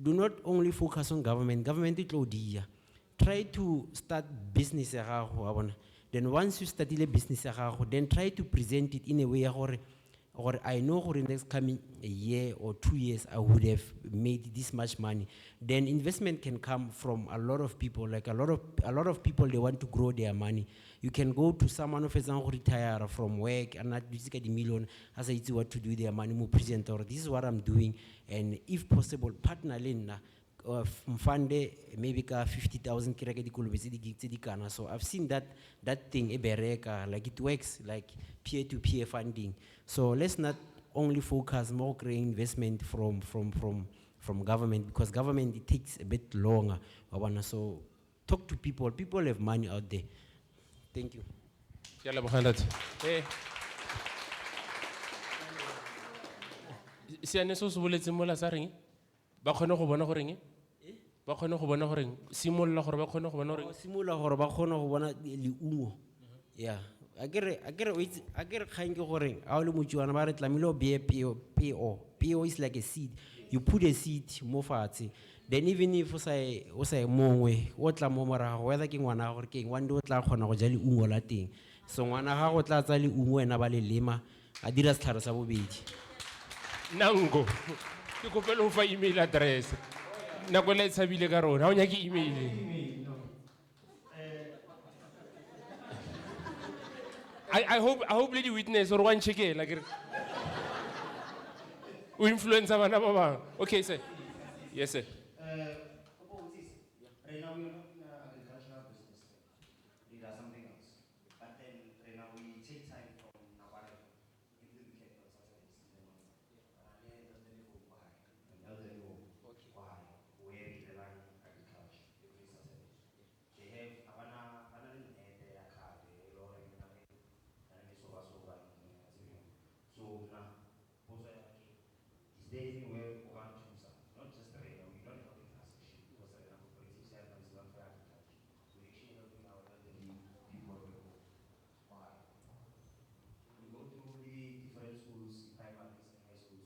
do not only focus on government. Government is low. Try to start business. Then once you start a business, then try to present it in a way or I know in the next coming a year or 2 years I would have made this much money. Then investment can come from a lot of people. Like a lot of people, they want to grow their money. You can go to someone who retire from work and not get the million as I what to do with their money, more present, or this is what I'm doing, and if possible, partner lena. Mfande maybe 50,000 kiraka. So I've seen that thing like it works like peer-to-peer funding. So let's not only focus more creating investment from government, because government it takes a bit longer. So talk to people. People have money out there. Thank you. Hey. Siane so se boletse mola sa reng ba khone go bona gore eng ba khone go bona gore simolla gore ba khone go bona gore simolla gore ba khone go bona leungo. Yeah, I get kgang ke gore a le motšwana ba re tlamile be PO is like a seed. You put a seed mo fatshe, then even if o sa mongwe o tla mo morago, whether ke ngwana gore ke one day o tla khona go ja leungo la teng. So ngwana ga go tla tsa leungo ena ba le lema a dira setlhare sa bobedi. Nango ke kopela ho fa email address nako le tshabile ka rona ha o nyake email. I hope lady witness or one check like we influence bana ba bang. Okay sir. Yes sir. Right now we are not in an agricultural business. does something else. But then now we take time from Nawara, give them weekend on Saturdays. And then the level why, another level why, where we learn agriculture every Saturday. They have Havana in their card, or in so now, is there anywhere we want to not just Rena, we don't help in transition because Rena Cooperative Center is not for agriculture. We're actually helping our elderly people at home. Why? We go through the different schools, primaries and high schools,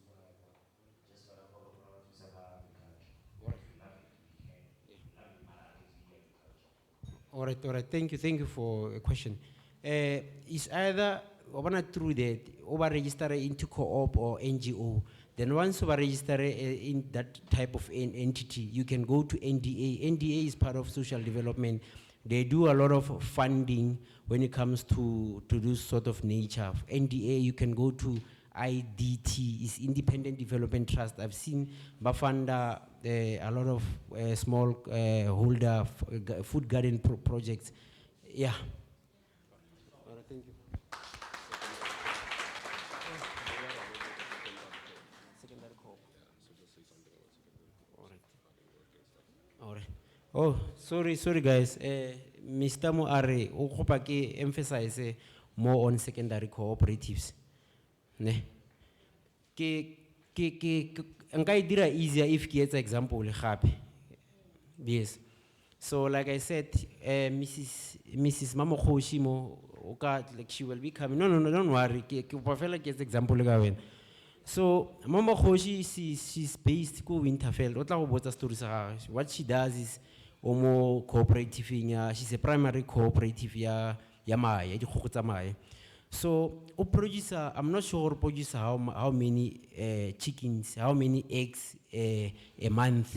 just for the program to serve agriculture. We love it, we can. We love it, agriculture. All right. Thank you for a question. Is either through that over register into co-op or NGO. Then once over register in that type of an entity, you can go to NDA. NDA is part of social development. They do a lot of funding when it comes to this sort of nature. NDA, you can go to IDT, is Independent Development Trust. I've seen Bafanda, a lot of small holder food garden projects. Yeah. All right, thank you. Secondary co-op. All right. Oh, sorry guys. Mr. Moare, o kopa ke emphasize more on secondary cooperatives. Ne? Nka e dira easier if ke etsa example gape. Yes. So like I said, Mrs. Mamokhoshi mo like she will be coming. No, don't worry. Ke fela ke etsa example ka wena. So Mamokhoshi she's based ko Winterfeld. O tla go botsa story sa gagwe. What she does is omo cooperative she's a primary cooperative ya mae, di kgogo tsa mae. So o producer, I'm not sure producer how many chickens, how many eggs a month,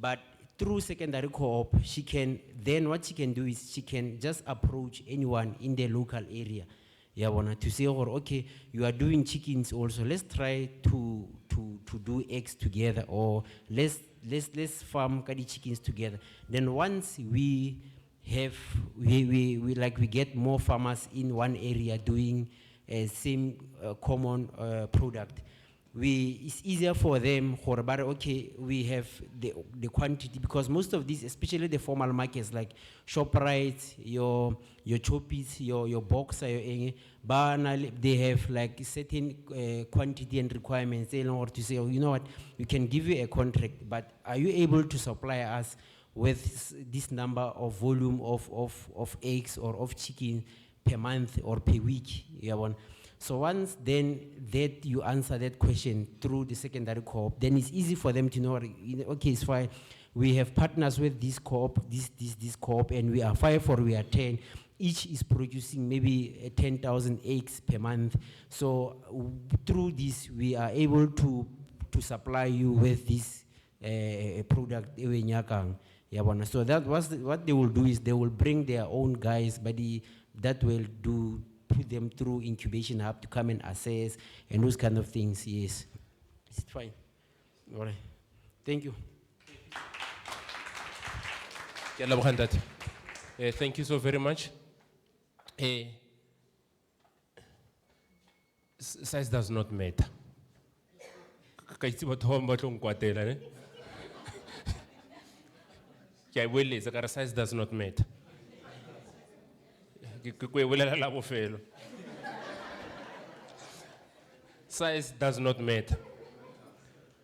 but through secondary co-op, what she can do is she can just approach anyone in the local area. To say, okay, you are doing chickens also. Let's try to do eggs together, or let's farm kadi chickens together. Then once we get more farmers in one area doing same common product, it's easier for them, okay, we have the quantity, because most of these, especially the formal markets like ShopRite, your Choppies, your Boxer, they have like certain quantity and requirements in order to say, oh, you know what, we can give you a contract, but are you able to supply us with this number of volume of eggs or of chicken per month or per week? So once then that you answer that question through the secondary co-op, then it's easy for them to know, okay, it's fine. We have partners with this co-op, this co-op, and we are 5 or we are 10. Each is producing maybe 10,000 eggs per month. So through this, we are able to supply you with this product. So that was what they will do is they will bring their own guys, but that will put them through incubation hub to come and assess and those kind of things. Yes, it's fine. All right, thank you. Thank you so very much. Size does not matter. Size does not matter. Size does not matter.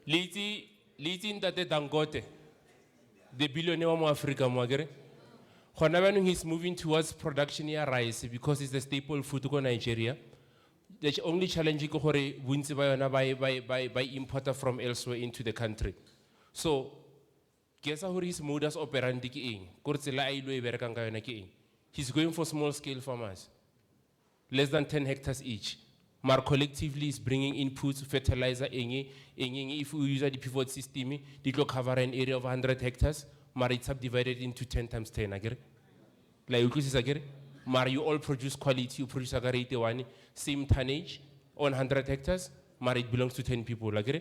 Liti Ntate Dangote, the billionaire of Africa, he's moving towards production of rice because it's the staple food in Nigeria. The only challenge is by importer from elsewhere into the country. So, guess how his modus operandi is? He's going for small scale farmers, less than 10 hectares each. Mar collectively is bringing inputs, fertilizer, if we use the pivot system, it will cover an area of 100 hectares, Mar it's subdivided into 10 times 10, Mar you all produce quality, you produce one, same tonnage on 100 hectares, Mar it belongs to 10 people, because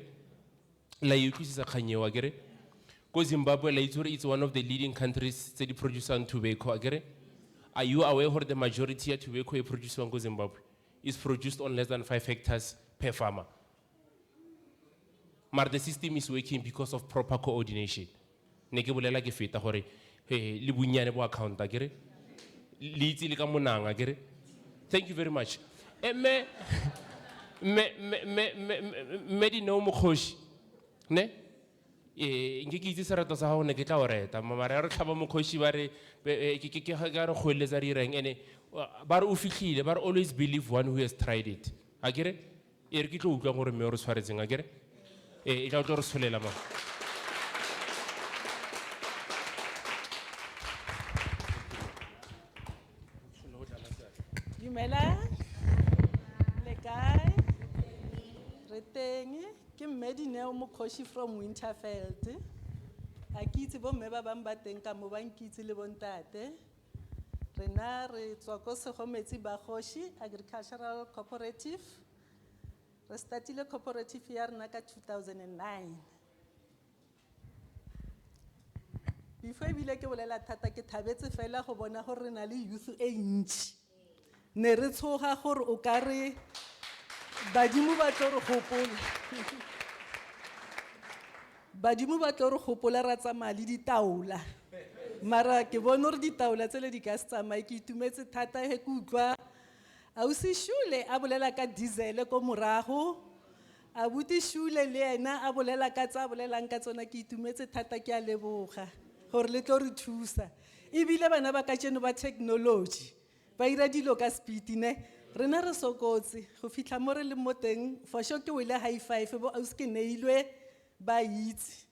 Zimbabwe, it's one of the leading countries, steady producer in tobacco, Are you aware that the majority of tobacco produced in Zimbabwe is produced on less than 5 hectares per farmer? But the system is working because of proper coordination. Ne ke bolela ke feta gore le bunyane bo account akere le itse le ka monanga akere. Thank you very much. Me di no mokhoshi ne nke ke itse serata sa gago ne ke tla o reta mara re tlhaba mokhoshi ba re ke ga re goeletsa di reng ene ba re o fitlhile ba re always believe one who has tried it akere e re ke tlo utlwa gore mme o re tshwaretseng akere e tla o tlo re tsholela ma. Dumela, le kae? Re teng, ke mme Dineo Mokhoshi from Winterveld. A ke itse bo mme ba bang ba teng ka mo ba nkitse le bontate. Rena re tswa ko Segometsi Bagoshi Agricultural Cooperative. Re startile cooperative ya rena ka 2009. Before ebile ke bolela thata ke thabetse fela go bona gore re na le youth e ntsi. Ne re tshoga gore o ka re badimo ba tlo re gopola. Badimo ba tlo re gopola ra tsamaya le ditaola. Mara ke bona gore ditaola tsele di ka se tsamaye ke itumetse thata he ke utlwa Ausi Shule a bolela ka diesel ko morago. Abuti Shule le ena a bolela ka tsa bolelang ka tsona ke itumetse thata ke a leboga gore le tlo re thusa. Ebile bana ba ka tseno ba technology ba ira dilo ka speed ne rena re sokotse go fitla mo re le mo teng for sure ke wile high five bo ausi ke neilwe ba itse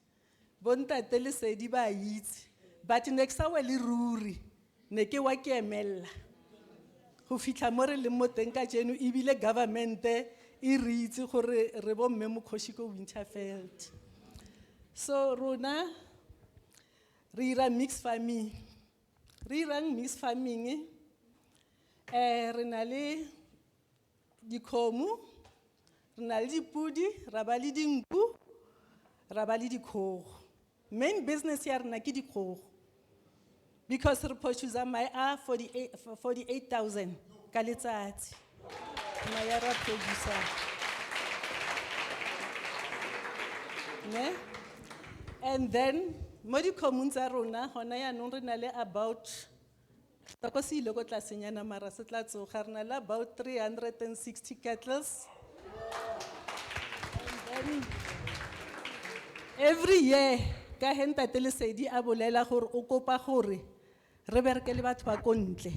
bontate le sedi ba itse but next hour le ruri ne ke wa ke emella go fitla mo re le mo teng ka tseno ebile government e re itse gore re bo mme Mokhoshi ko Winterveld. So rona re ira mixed farming. Re ira mixed farming re na le dikgomo, re na le dipudi, ra ba le dinku, ra ba le dikgogo. Main business ya rena ke dikgogo. Because re produce my 48,000 ka letsatsi. Maya ra producer. Ne? And then mo dikgomong tsa rona hona yaanong re na le about about 360 cattle. Every year, ka henta tele sedi a bolela gore o kopa gore re bereke le batho ba kontle.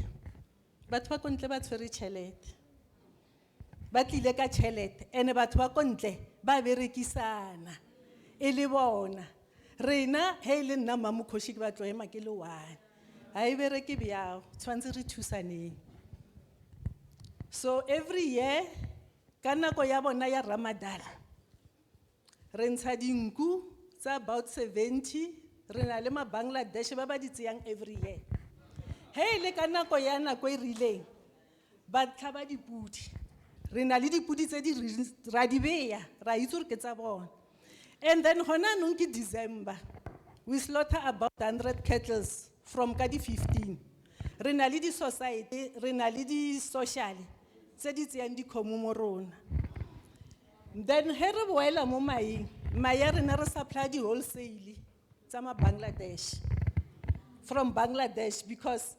Batho ba kontle ba tshwere tšhelete. Ba tlile ka tšhelete ene batho ba kontle ba berekisana e le bona. Rena he le nna Mama Mokhoshi ke ba tlo ema ke le one. I bereke biao, tshwantse re thusaneng. So every year, ka nako ya bona ya Ramadan, re ntsha dinku tsa about 70, re na le ma Bangladesh ba ba di tseyang every year. Hey le ka nako ya nako e rileng, ba tlhaba dipudi. Re na le dipudi tse di ra di beya, ra itse gore ke tsa bona. And then hona nong ke December, we slaughter about 100 cattle. From Kadi 15. Re na le di society, re na le di social, tse di tseyang dikgomo mo rona. Then he re boela mo maeng, maya rena re supply di wholesale tsa ma Bangladesh. From Bangladesh because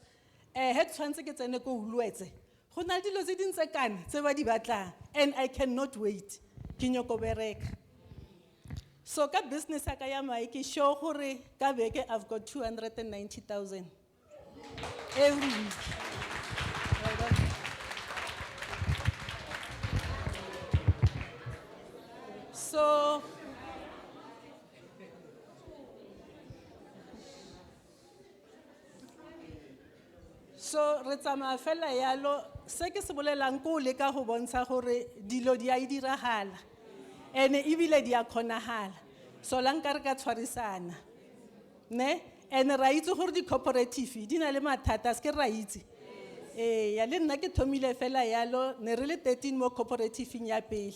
he tshwantse ke tsene ko Ulwetse. Go na dilo tse di ntse kana tse ba di batlang and I cannot wait. Ke nyoko bereka. So ka business ya ka ya mae ke show gore ka beke I've got 290,000 every week. So re tsamaya fela yalo se ke se bolelang ko le ka go bontsha gore dilo di a diragala. Ene ebile di a kgonahala so lanka re ka tshwarisana ne ene ra itse gore di cooperative di na le mathata se ke ra itse ya le nna ke thomile fela yalo ne re le 13 mo cooperative ya pele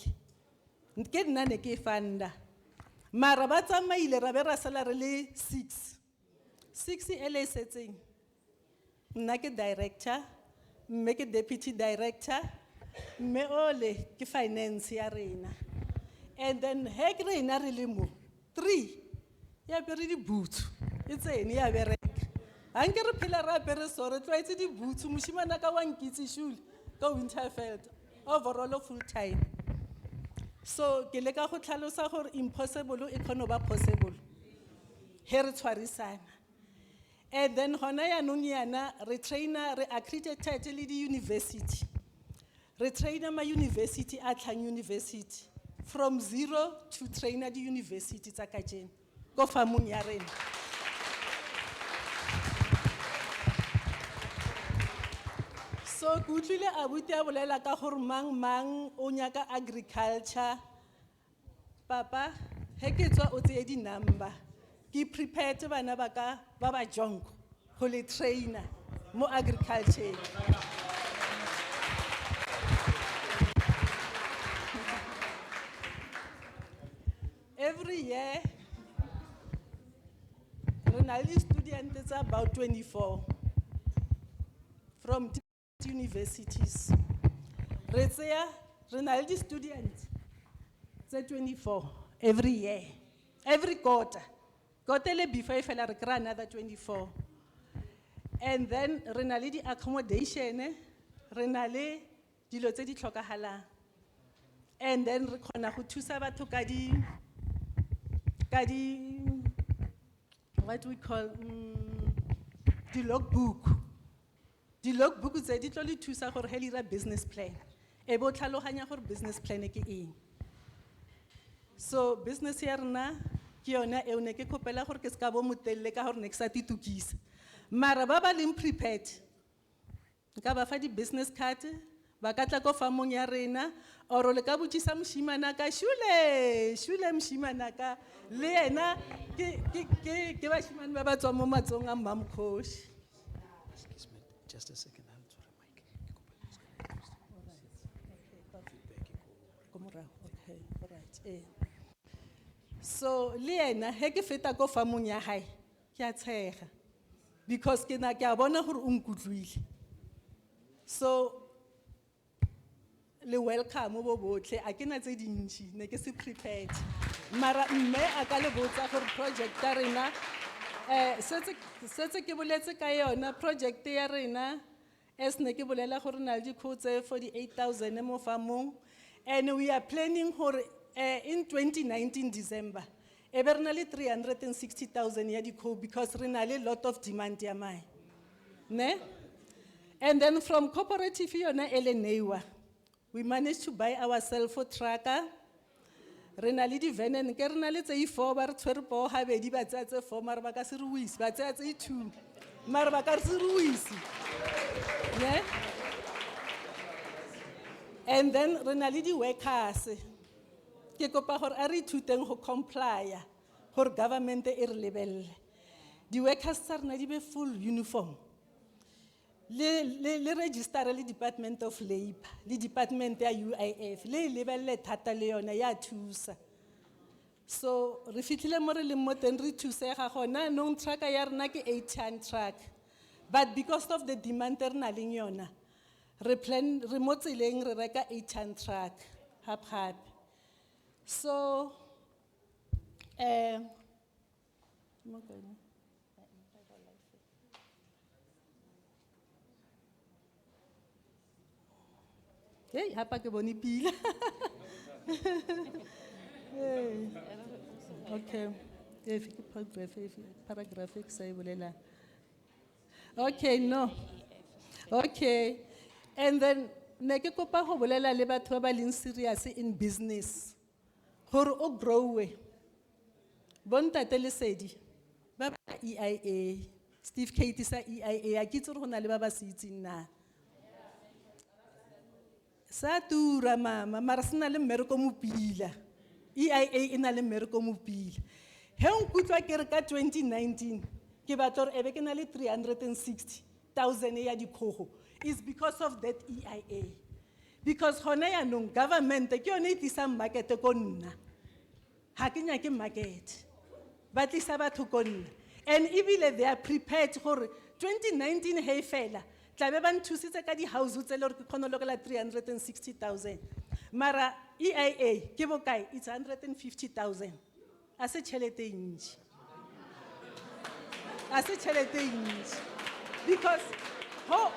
ke nna ne ke fanda mara ba tsamaile ra be ra sala re le 6 ele setseng nna ke director, mme ke deputy director, mme ole ke finance ya rena. And then he ke rena re le mo 3 ya bere di boots it's ene ya bereka ha nke re phela ra bere so re tlwaetse di boots moshimana ka wa nkitse shule ka Winterfeld overall full time. So ke le ka go tlhalosa gore impossible e kgone ba possible he re tshwarisana. And then hona ya nong yana re trainer re accredited le di university, re trainer ma university a Tlang University from 0 to trainer di university tsa kajeno go famong ya rena. So ke utlwile abuti a bolela ka gore mang o nyaka agriculture. Papa he ke tswa o tseye di number ke prepared bana ba ka ba ba jonko go le trainer mo agriculture. Every year re na le students about 24 from universities. Re tseya re na le students 24 every year, every quarter. Quarterly before if I recruit another 24. And then re na le di accommodation, re na le dilo tse di tlhokahalang. And then re khona go thusa batho ka di what we call the logbook. The logbook tse di tlo le thusa gore he le dira business plan. E bo tlhaloganya gore business plan ke eng. So business ya rena ke yona e one ke kopela gore ke ska bo motelle ka gore ne ke sa titukisa. Mara ba ba leng prepared. Nka ba fa di business card ba ka tla ko famong ya rena or le ka botsisa moshimana ka shule moshimana ka le yena ke ba shimane ba ba tswa mo matsong a Mmamkhoshi. Excuse me, just a second. I'll throw the mic. Okay, all right. So le yena he ke feta ko famong ya hae ke a tshega because ke na ke a bona gore o nkutlwile. So le welcome bo botle a ke na tse dintsi ne ke se prepared mara mme a ka le botsa gore project ya rena setse ke boletse ka yona project ya rena ne ke bolela gore na le dikhotse 48,000 mo famong and we are planning gore in 2019 December e be rena le 360,000 ya dikho because rena le lot of demand ya mai ne. And then from cooperative yona Elenewa we managed to buy ourselves a tracker. Rena le di venen ke rena le tse 4 ba re tshwere po ha be di ba tse 4 mara ba ka se re wisi ba tse 2 mara ba ka se re wisi ne. And then rena le di workers ke kopa gore a re ithuteng go comply gore government e re lebelle di workers tsa rena di be full uniform. Le register le Department of Labor, le Department ya UIF, le lebelle thata le yona ya thusa. So re fitlhile mo re le mo teng re thusega gona nong truck ya rena ke 8-ton truck. But because of the demand re na leng yona, re plan re mo tseleng re reka 8-ton truck hap. So hey, hapa ke boni pila. Okay. Paragraph say bolela. Okay, no. Okay. And then ne ke kopa go bolela le batho ba leng serious in business. Gore o growe. Bontate le sedi. Ba EIA. Steve Katie sa EIA. A kitse go na le ba ba se itseng na. Sa tura mama mara sena le mmereko mo pila EIA ena le mmereko mo pila he nkutlwa ke re ka 2019 ke batla re ebe ke na le 360,000 ya dikhogo is because of that EIA because hona ya nong government ke yone e tlisa market ko nna ha ke nya ke market ba tlisa batho ko nna and ebile they are prepared gore 2019 he fela, tlabe ba nthusitse ka di-house tse le hore ke kgone ho lokela 360,000. Mara EIA, ke bokae? It's 150,000. A se tjhelete e ntjhi. A se tjhelete e ntjhi. Because, ho,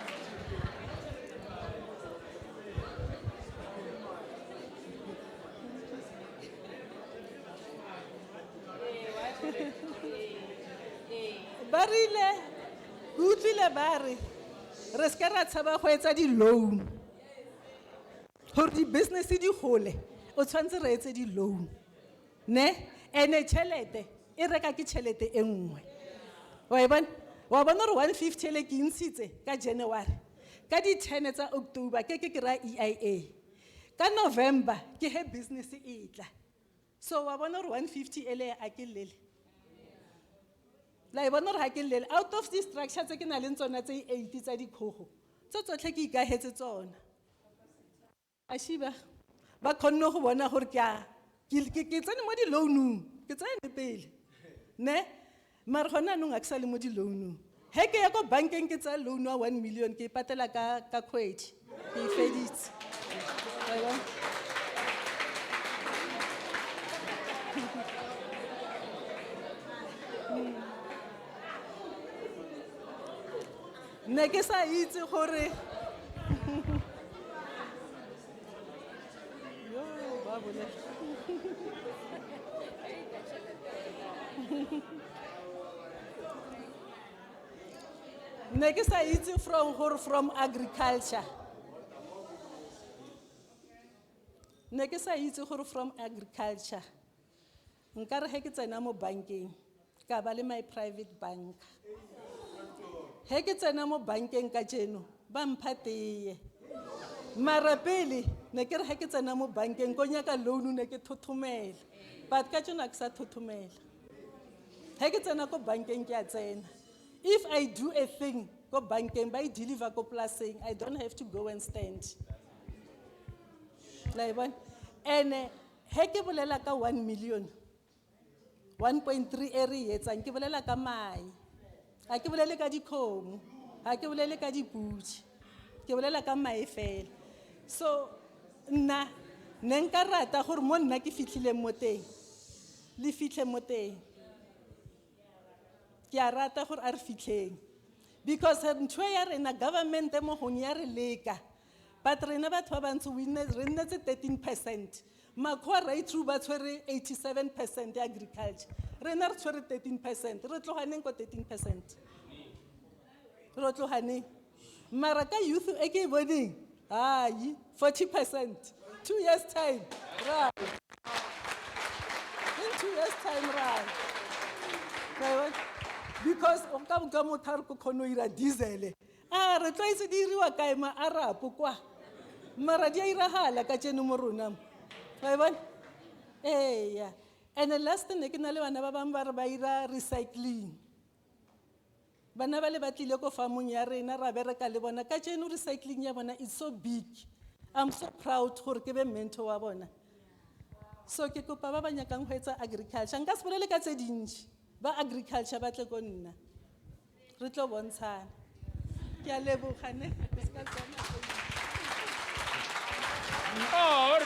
barile, utlwile ba re, re ska ra tshaba go etsa di-loan. Hore di-business di gole, o tshwanetse re etse di-loan. Ne? Ene tjhelete, e reka ke tjhelete e nngwe. Wa bona hore 150 ele ke ntshitse ka January. Ka di-10 tsa October, ke ra EIA. Ka November, ke he business e tla. So wa bona hore 150 ele a ke lele. La bona hore ha ke lele. Out of these structures tse ke na le tsona tse 80 tsa dikgogo. Tsotlhe ke ikahetse tsona. A shiba ba khonne go bona gore ke tsene mo di-loanung, ke tsene pele. Ne? Mara gona nong a ke sa le mo di-loanung. He ke ya ko bankeng ke tsa loan wa 1 million, ke patela ka kgwedi. Ke e feditse. Ne ke sa itse gore ne ke sa itse from agriculture. Ne ke sa itse gore from agriculture. Nkare he ke tsena mo bankeng, ka ba le my private bank. He ke tsena mo bankeng ka jeno, ba mpha teye. Mara pele, ne ke re he ke tsena mo bankeng, ko nyaka loan ne ke thothomela. But ka jeno a ke sa thothomela. He ke tsena ko bankeng ke a tsena. If I do a thing, go bankeng, by deliver ko plasing, I don't have to go and stand. And he ke bolela ka 1 million, 1.3 area, and ke bolela ka mai. Ha ke bolele ka dikgomo, ha ke bolele ka dipudi, ke bolela ka mai fela. So, nna, ne nka rata gore mo nna ke fitlhile mo teng, le fitlhe mo teng. Ke a rata gore a re fitlheng. Because ntho ya rena government mo gong ya re leka, but rena batho ba bantsho re nnetse 13%. Makgowa right through ba tshwere 87% agriculture. Rena re tshwere 13%. Re tloganeng ko 13%. Re tloganeng. Mara ka youth e ke boneng, 40%. 2 years time. Right. In 2 years time, right. Because of ka motho ko khono ira diesel. Re tloitse di iriwa kae ma Arab kwa. Mara di irahala ka tseno mo rona. Yeah. And the last thing ke na le bana ba bang ba re ba ira recycling. Bana ba le batlile ko farmong ya rena ra bereka le bona ka tseno recycling ya bona is so big. I'm so proud gore ke be mentor wa bona. So ke kopa ba ba nyakang go etsa agriculture. Nka se bolele ka tse dintsi. Ba agriculture ba tle go nna. Re tlo bontshana. Ke a leboga ne. Oh,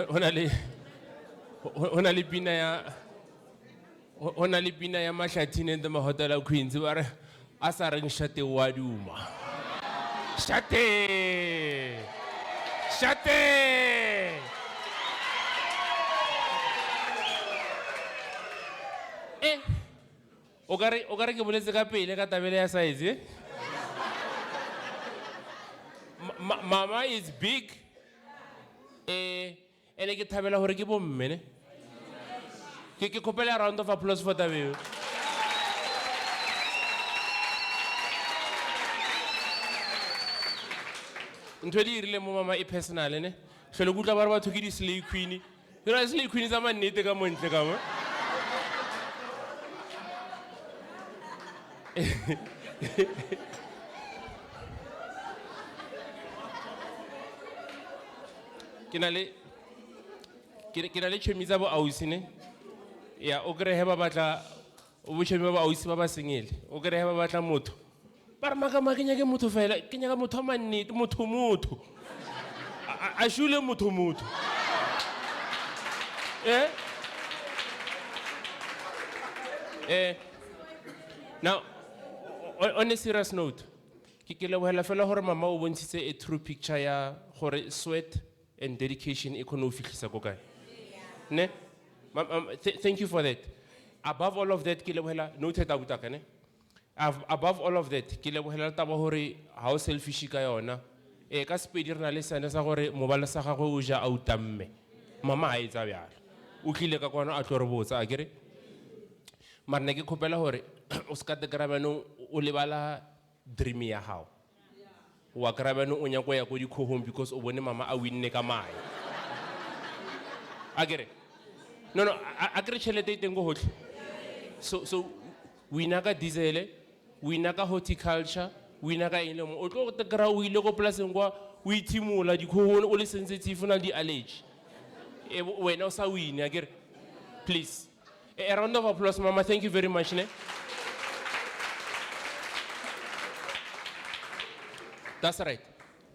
Hona le pina ya Mahlathini and the Mahotela Queens were asareng shate waduma. Shate! Shate! O gare ke boletse ka pele ka tabele ya size. Mama is big. And I get tabela hore ke bomme ne. Ke kopela round of applause for Tabeo. Ntwe di irile mo mama e personal ne. Shelo kutla ba re batho ke di slay queen. Re slay queen tsa mannete ka montle ka mo. Ke na le tšhomi tsa bo ausi ne ya o kry-e he ba batla botšhomi ba bo ausi ba ba senyele o kry-e he ba batla motho ba re makama ke nyake motho fela ke nyaka motho wa mannete motho a šule motho now on a serious note ke lebohela fela gore mama o bontshitse a true picture ya gore sweat and dedication e kgone o fitlhisa ko kae ne thank you for that above all of that ke lebohela noted abutaka ne above all of that ke lebohela taba gore ha o selfish ka yona ka sepedi re na le sene sa gore mobala sa gagwe o ja a utamme mama ha etsa bjalo o tlile ka kwana a tlo re botsa a kere mara ne ke kgopela gore o ska te kry-a o lebala dream ya gago wa kry-a o nyako ya ko dikgogong because o bone mama a winne ka mae a kere no a kere tšhelete e teng ko gotlhe so wina ka diesele wina ka horticulture wina ka eng le mo o tlo te kry-a o ile ko polaseng kwa o ithimola dikgogong o le sensitive o na le di-allergy wena o sa wine a kere please a round of applause mama thank you very much ne that's right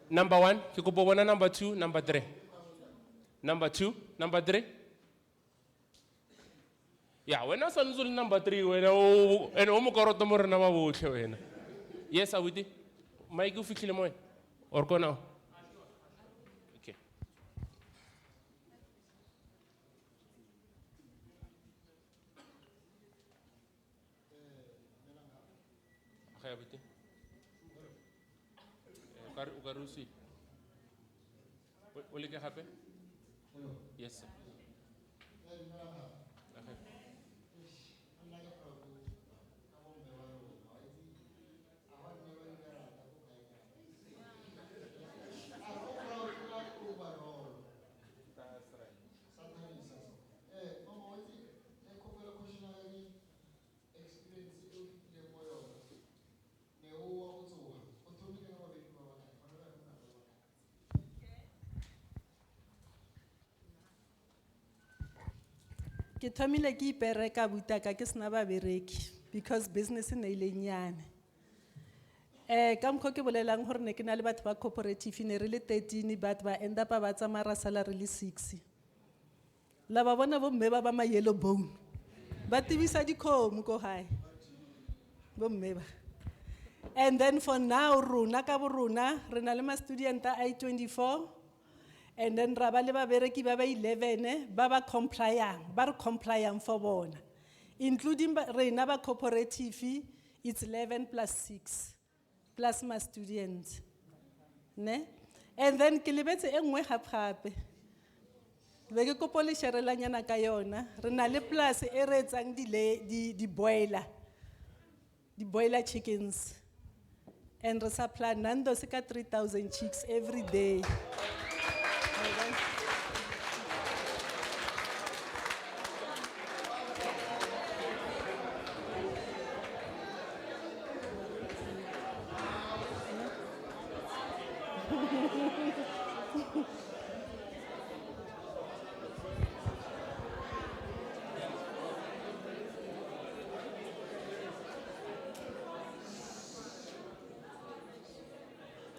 number 1 ke kopo bona number 2 number 3 number 2 number 3 ya wena sa ntse le number 3 wena o mo koroto mo rena ba botlhe wena yes abuti mike o fitlhile mo wena or kona okay okay abuti o ka rusi o leke gape yes sir okay Ke thomile ke ipereka butaka ke sena ba bereki because business ne ile nyane. Ka mokgwa ke bolelang gore ne ke na le batho ba cooperative ne re le 13 batho ba end up ba tsamara salary le 6. La ba bona bo mme ba ma yellow bone. Ba tibisa dikhomo ko hae. Bo mme ba. And then for now rona ka bo rona re na le ma student a I24. And then raba le ba bereki ba 11 ba compliant for bona including rena ba cooperative it's 11 plus 6 plus my students ne and then ke lebetse engwe gape be ke kopo le sherelanyana ka yona re na le plus e re etsang di boiler chickens and re supply nando se ka 3000 chicks every day.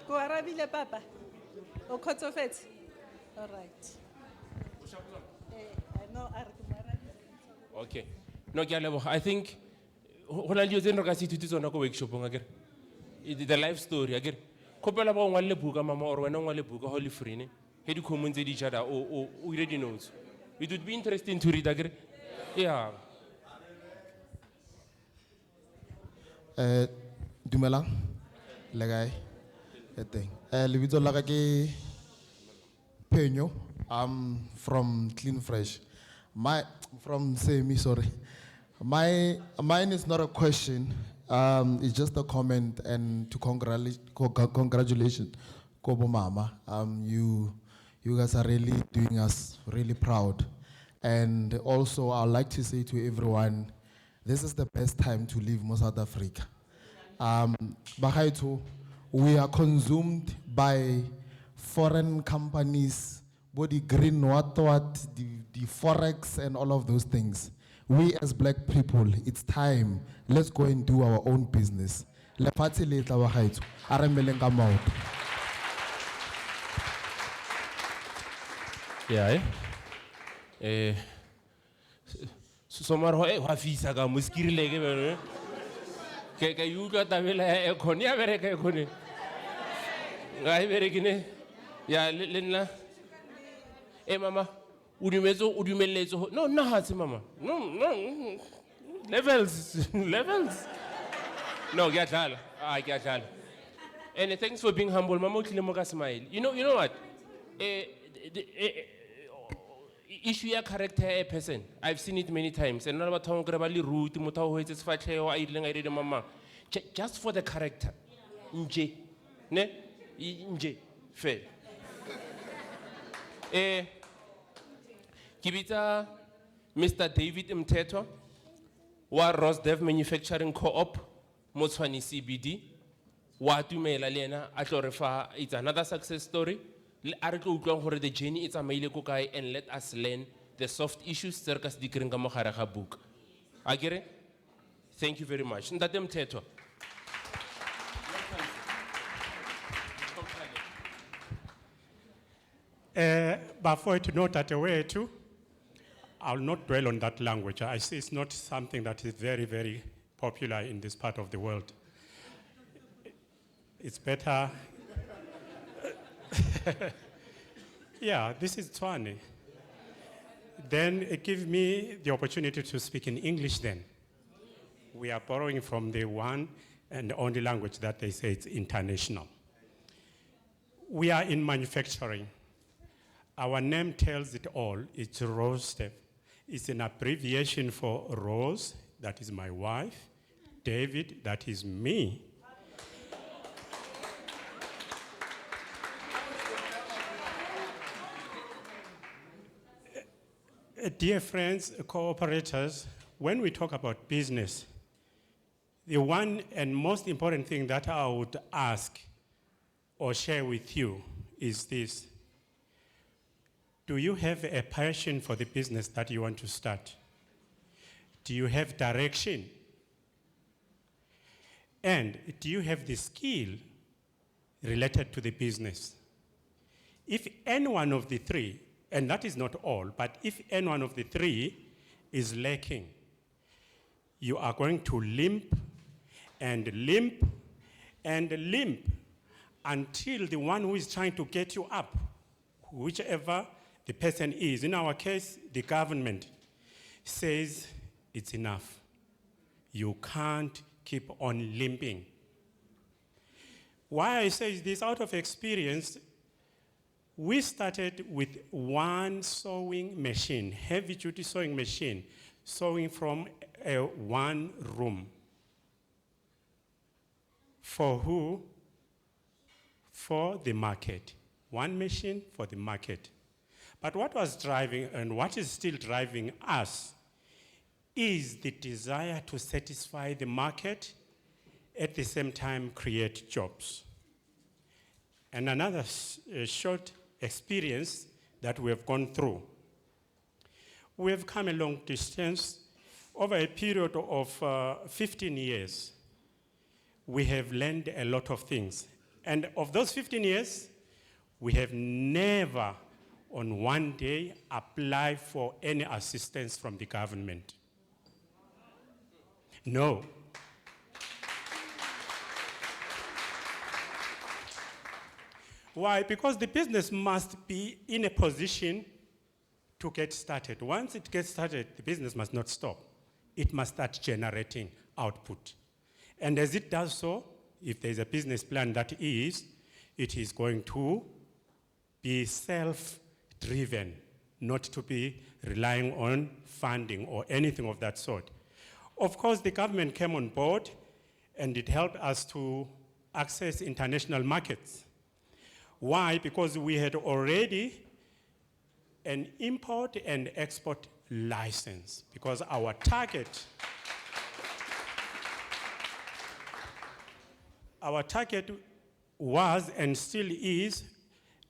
Ko arabile papa o kgotsofetse all right no okay no ke a leboga I think go na le dilo tse re ka se ithuti tsona ko workshopong akere the life story akere kgopela ba o ngwalle buka mama or wena o ngwalle buka holy free ne he di-common tse di jada o ile di-notes it would be interesting to read akere yeah dumelang le kae lebitso la ka ke Penyo. I'm from Clean Fresh. From Semi, sorry. Mine is not a question. It's just a comment and to congratulations, Kobo Mama. You guys are really doing us really proud. And also, I'd like to say to everyone, this is the best time to leave South Africa. Bagaito, we are consumed by foreign companies, body green, what, the forex and all of those things. We as black people, it's time. Let's go and do our own business. Lefatse le tla bagaito, a re meleng ka maoto. Yeah, somaro wa fisa ka muskirile ke bere ke yuka tabela e khoni ya bere ke khoni ga e bere kine ya le nna mama o dumelletso no nna ha se mama no levels no ke a dlala ke a dlala and thanks for being humble mama o tlile mo ka smile you know what issue ya character ya a person, I've seen it many times. And not about how grabali root, mutaho is fatleo, I mama. Just for the character. Nje. Ne? Nje. Fair. Kibita Mr. David Mteto, wa Rosdev Manufacturing Co-op, Motswani CBD, wa Tumela Lena, Atlorefa, it's another success story. The journey is a and let us learn the soft issues circus dikringa moharaga book. Agere? Thank you very much. Ndatem Teto. But for it to note that way too, I'll not dwell on that language. I see it's not something that is very, very popular in this part of the world. It's better. Yeah, this is Tswane. Then it gives me the opportunity to speak in English then. We are borrowing from the one and only language that they say it's international. We are in manufacturing. Our name tells it all. It's Rosdev. It's an abbreviation for Rose, that is my wife, David, that is me. Dear friends, cooperators, when we talk about business, the one and most important thing that I would ask or share with you is this. Do you have a passion for the business that you want to start? Do you have direction? And do you have the skill related to the business? If any one of the three, and that is not all, but if any one of the three is lacking, you are going to limp and limp and limp until the one who is trying to get you up, whichever the person is, in our case, the government, says it's enough. You can't keep on limping. Why I say this out of experience, we started with one sewing machine, heavy-duty sewing machine, sewing from one room. For who? For the market. One machine for the market. But what was driving, and what is still driving us, is the desire to satisfy the market, at the same time create jobs. And another short experience that we have gone through. We have come a long distance. Over a period of 15 years, we have learned a lot of things. And of those 15 years, we have never on one day applied for any assistance from the government. No. Why? Because the business must be in a position to get started. Once it gets started, the business must not stop. It must start generating output. And as it does so, if there's a business plan that is, it is going to be self-driven, not to be relying on funding or anything of that sort. Of course, the government came on board and it helped us to access international markets. Why? Because we had already an import and export license, because our target our target was and still is,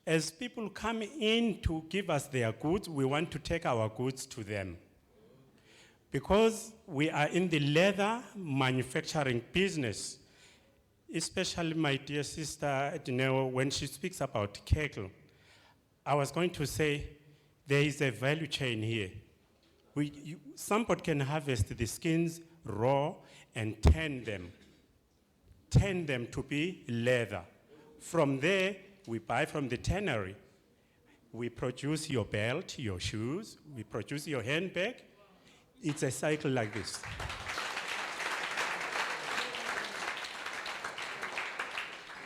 as people come in to give us their goods, we want to take our goods to them. Because we are in the leather manufacturing business, especially my dear sister, when she speaks about cattle, I was going to say there is a value chain here. Somebody can harvest the skins raw and tan them to be leather. From there, we buy from the tannery. We produce your belt, your shoes, we produce your handbag. It's a cycle like this.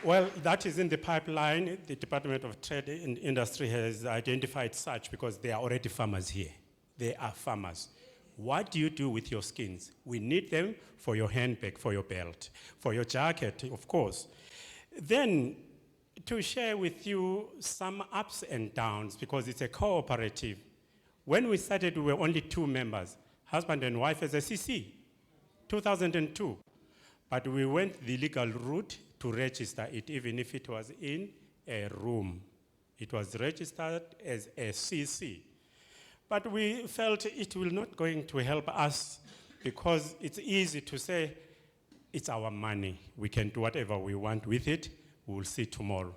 Well, that is in the pipeline. The Department of Trade and Industry has identified such because they are already farmers here. They are farmers. What do you do with your skins? We need them for your handbag, for your belt, for your jacket, of course. Then, to share with you some ups and downs, because it's a cooperative. When we started, we were only 2 members, husband and wife as a CC, 2002. But we went the legal route to register it, even if it was in a room. It was registered as a CC. But we felt it will not going to help us because it's easy to say, it's our money. We can do whatever we want with it. We'll see tomorrow.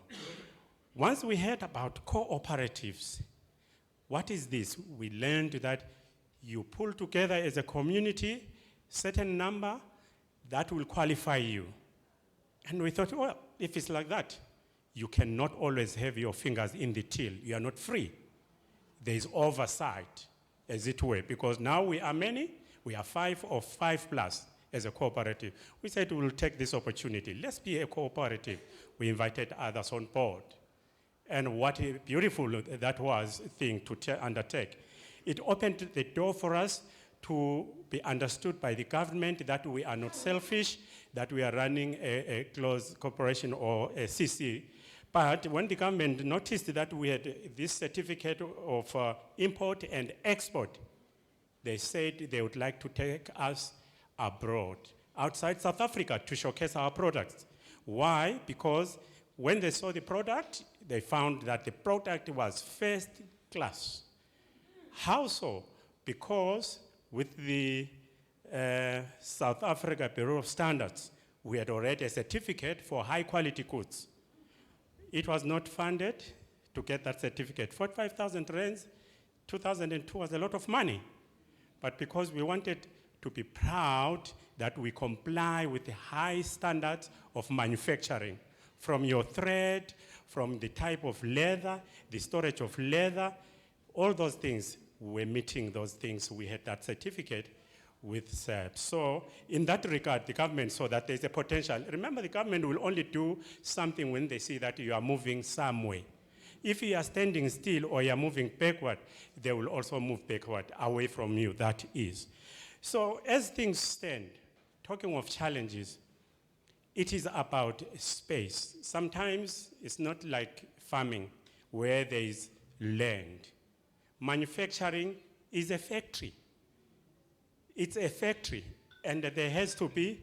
Once we heard about cooperatives, what is this? We learned that you pull together as a community, certain number, that will qualify you. And we thought, well, if it's like that, you cannot always have your fingers in the till. You are not free. There is oversight, as it were, because now we are many. We are 5 or 5+ as a cooperative. We said we'll take this opportunity. Let's be a cooperative. We invited others on board. And what a beautiful that was thing to undertake. It opened the door for us to be understood by the government that we are not selfish, that we are running a close cooperation or a CC. But when the government noticed that we had this certificate of import and export, they said they would like to take us abroad, outside South Africa, to showcase our products. Why? Because when they saw the product, they found that the product was first class. How so? Because with the South Africa Bureau of Standards, we had already a certificate for high quality goods. It was not funded to get that certificate. 45,000 rands, 2002 was a lot of money. But because we wanted to be proud that we comply with the high standards of manufacturing, from your thread, from the type of leather, the storage of leather, all those things, we're meeting those things. We had that certificate with SAP. So in that regard, the government saw that there's a potential. Remember, the government will only do something when they see that you are moving somewhere. If you are standing still or you are moving backward, they will also move backward, away from you, that is. So as things stand, talking of challenges, it is about space. Sometimes it's not like farming, where there is land. Manufacturing is a factory. It's a factory, and there has to be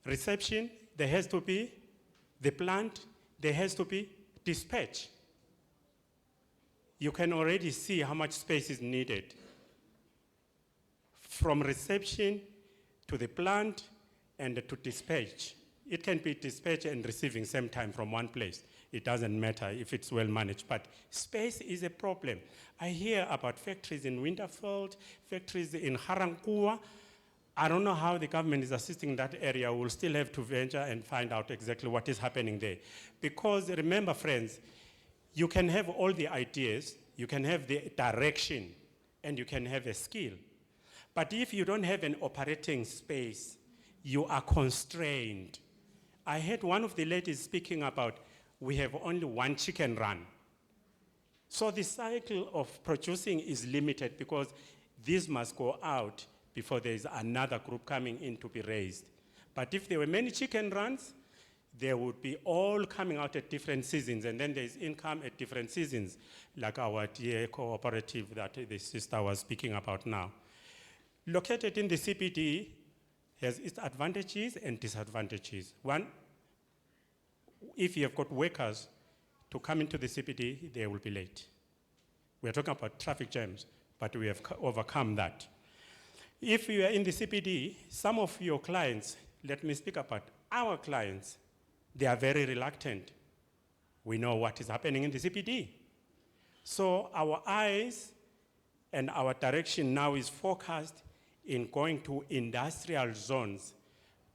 reception, there has to be the plant, there has to be dispatch. You can already see how much space is needed. From reception to the plant and to dispatch. It can be dispatch and receiving same time from one place. It doesn't matter if it's well managed, but space is a problem. I hear about factories in Winterfeld, factories in Harankua. I don't know how the government is assisting that area. We'll still have to venture and find out exactly what is happening there. Because remember, friends, you can have all the ideas, you can have the direction, and you can have a skill. But if you don't have an operating space, you are constrained. I heard one of the ladies speaking about we have only one chicken run. So the cycle of producing is limited because this must go out before there is another group coming in to be raised. But if there were many chicken runs, they would be all coming out at different seasons, and then there's income at different seasons, like our dear cooperative that the sister was speaking about now. Located in the CBD has its advantages and disadvantages. One, if you have got workers to come into the CBD, they will be late. We are talking about traffic jams, but we have overcome that. If you are in the CBD, some of your clients, let me speak about our clients, they are very reluctant. We know what is happening in the CBD. So our eyes and our direction now is focused in going to industrial zones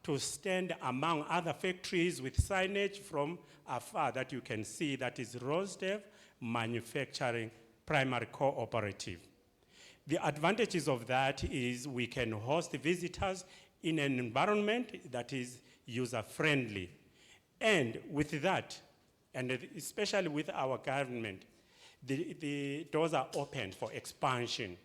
to stand among other factories with signage from afar that you can see that is Rosdev Manufacturing Primary Cooperative. The advantages of that is we can host visitors in an environment that is user-friendly. And with that, and especially with our government, the doors are open for expansion.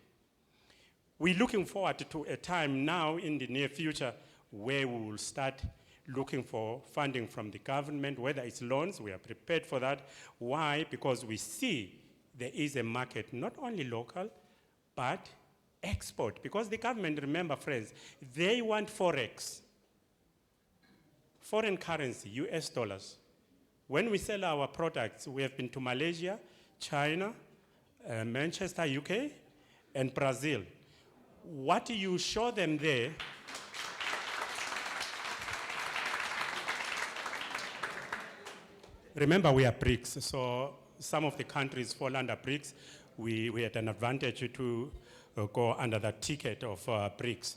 We're looking forward to a time now in the near future where we will start looking for funding from the government, whether it's loans, we are prepared for that. Why? Because we see there is a market, not only local, but export. Because the government, remember friends, they want Forex, foreign currency, US dollars. When we sell our products, we have been to Malaysia, China, Manchester, UK, and Brazil. What you show them there, remember we are BRICS, so some of the countries fall under BRICS. We had an advantage to go under the ticket of BRICS.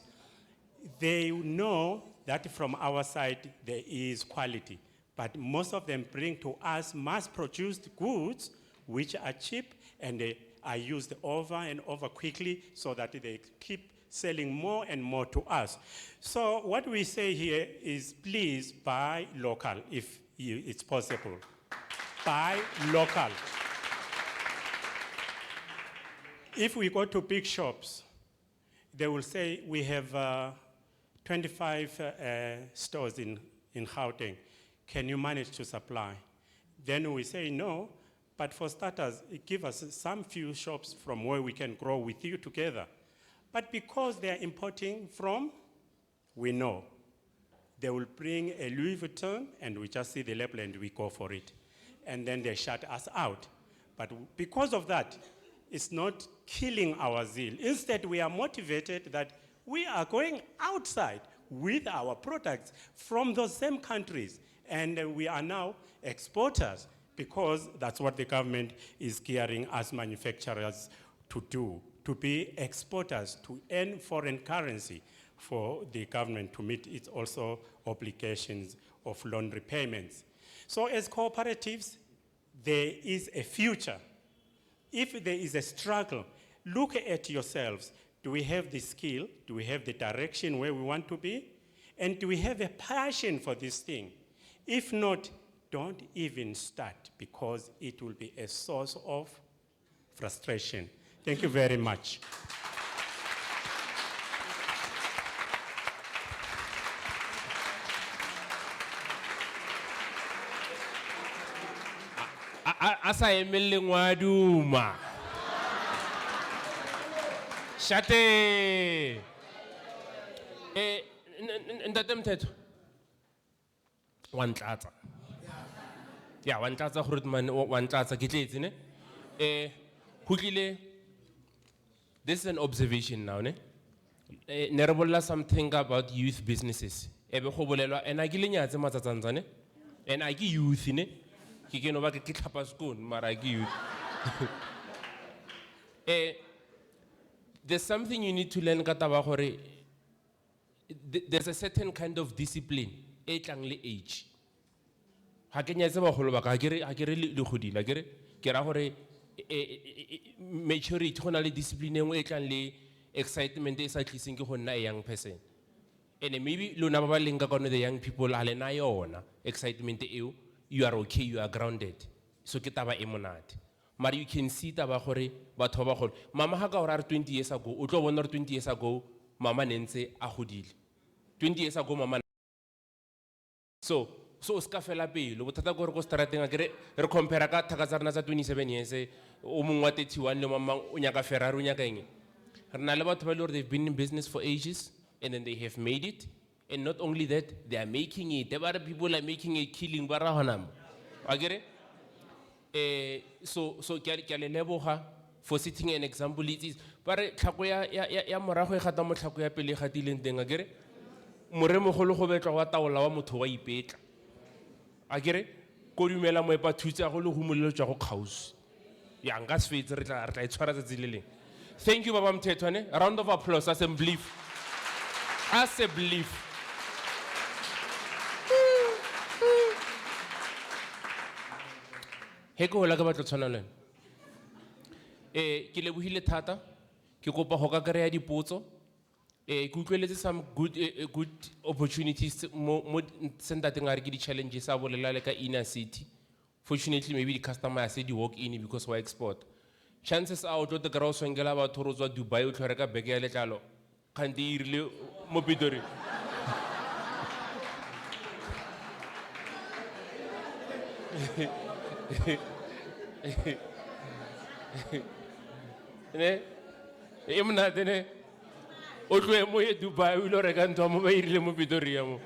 They know that from our side there is quality, but most of them bring to us mass-produced goods which are cheap and they are used over and over quickly so that they keep selling more and more to us. So what we say here is please buy local if it's possible. Buy local. If we go to big shops, they will say we have 25 stores in Gauteng. Can you manage to supply? Then we say no, but for starters, give us some few shops from where we can grow with you together. But because they are importing from, we know. They will bring a Louis Vuitton and we just see the label and we go for it. And then they shut us out. But because of that, it's not killing our zeal. Instead, we are motivated that we are going outside with our products from those same countries. And we are now exporters because that's what the government is gearing us manufacturers to do, to be exporters, to earn foreign currency for the government to meet its also obligations of loan repayments. So as cooperatives, there is a future. If there is a struggle, look at yourselves. Do we have the skill? Do we have the direction where we want to be? And do we have a passion for this thing? If not, don't even start because it will be a source of frustration. Thank you very much. Asa emele ngwaduma. Shate. Ntate Mthetho. Wantlatsa. Yeah, wantlatsa gore man wantlatsa ke tletse ne. Hukile. This is an observation now ne. Ne re bolla something about youth businesses. Ebe go bolelwa ena ke lenyatse matsatsantsane ne. Ena ke youth ne. There's something you need to learn. There's a certain kind of discipline. Age. Maturity, discipline, excitement is at least a young person. And maybe the young people are excitement. You are okay, you are grounded. So kitaba emonate. But you can see taba gore batho ba gore mama ha ka ora 20 years ago, o tlo bona 20 years ago mama nentse a godile. 20 years ago mama. So ska fela pelo bothata gore go strateng a kere re compare ka thakatsarna tsa 27 years o mongwe wa 31 le mama o nyaka Ferrari o nyaka eng. Re na le batho ba le gore they've been in business for ages and then they have made it And not only that, they are making it. There are people are making a killing. I get it? So Leboha for setting an example. It is, but ya morago e gata mo tlhako ya pele gatileng teng, a kere? Moremo golo go betla wa taola wa motho wa ipetla. A kere? Ko dumela mo epa thutsa go le go molelo tsa go kgausi. Ya nka se fetse re tla itshwara tsatsi le leng. Thank you, Baba Mthethwane. A round of applause as a belief. As a belief. He ko hola ka batla tshwana le ke lebohile thata ke kopa go ka kry-a dipotso ke utlweletse some good opportunities mo sentateng a re ke di-challenges a bolela le ka inner city. Fortunately maybe the customer a said walk in because wa export. Chances are o tlo tekra o swengela batho ro tswa Dubai o tlo reka beke ya letlalo kgante e irile mo Pitori. Ne e monate ne o tloe mo ye Dubai o ilo reka ntho mo ba irile mo Pretoria mo.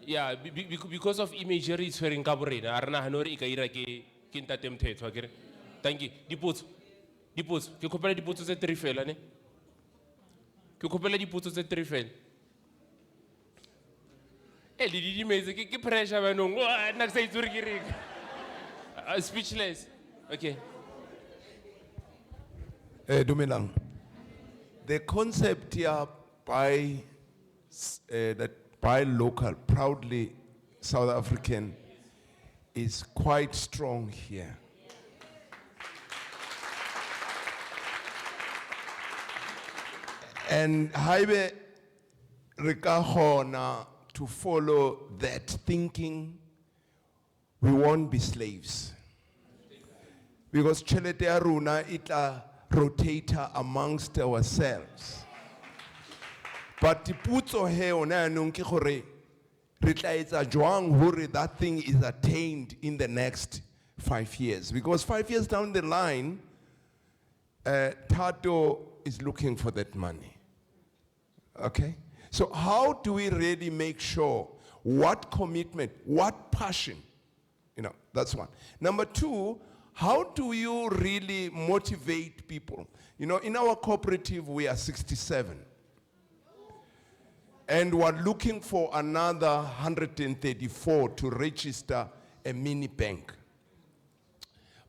Yeah, because of imagery it's very kaborena a rena hanore e ka ira ke ntate Mthethwa akere. Thank you. Dipotso ke kopela dipotso tse 3 fela ne ke kopela dipotso tse 3 fela. Le didimetse ke pressure banong nna ke sa itse re ke reng. Speechless. Okay. Dumelang. The concept here that buy local, proudly South African, is quite strong here. And Haibe Rikahona to follow that thinking, we won't be slaves. Because Chelete Aruna itla rotator amongst ourselves. But the putso he ona nunki gore ritla etsa jwang hore that thing is attained in the next 5 years. Because 5 years down the line, Tato is looking for that money. Okay? So how do we really make sure what commitment, what passion, that's one. Number 2, how do you really motivate people? In our cooperative, we are 67. And we're looking for another 134 to register a mini bank.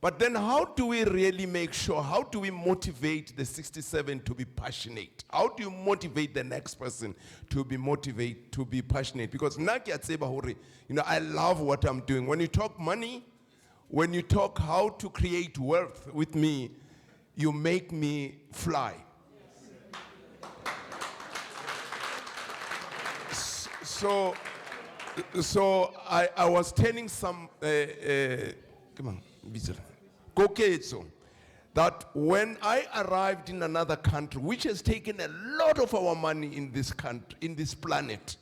But then how do we really make sure, how do we motivate the 67 to be passionate? How do you motivate the next person to be motivated, to be passionate? Because I love what I'm doing. When you talk money, when you talk how to create wealth with me, you make me fly. So I was telling some, come on, that when I arrived in another country, which has taken a lot of our money in this country, in this planet,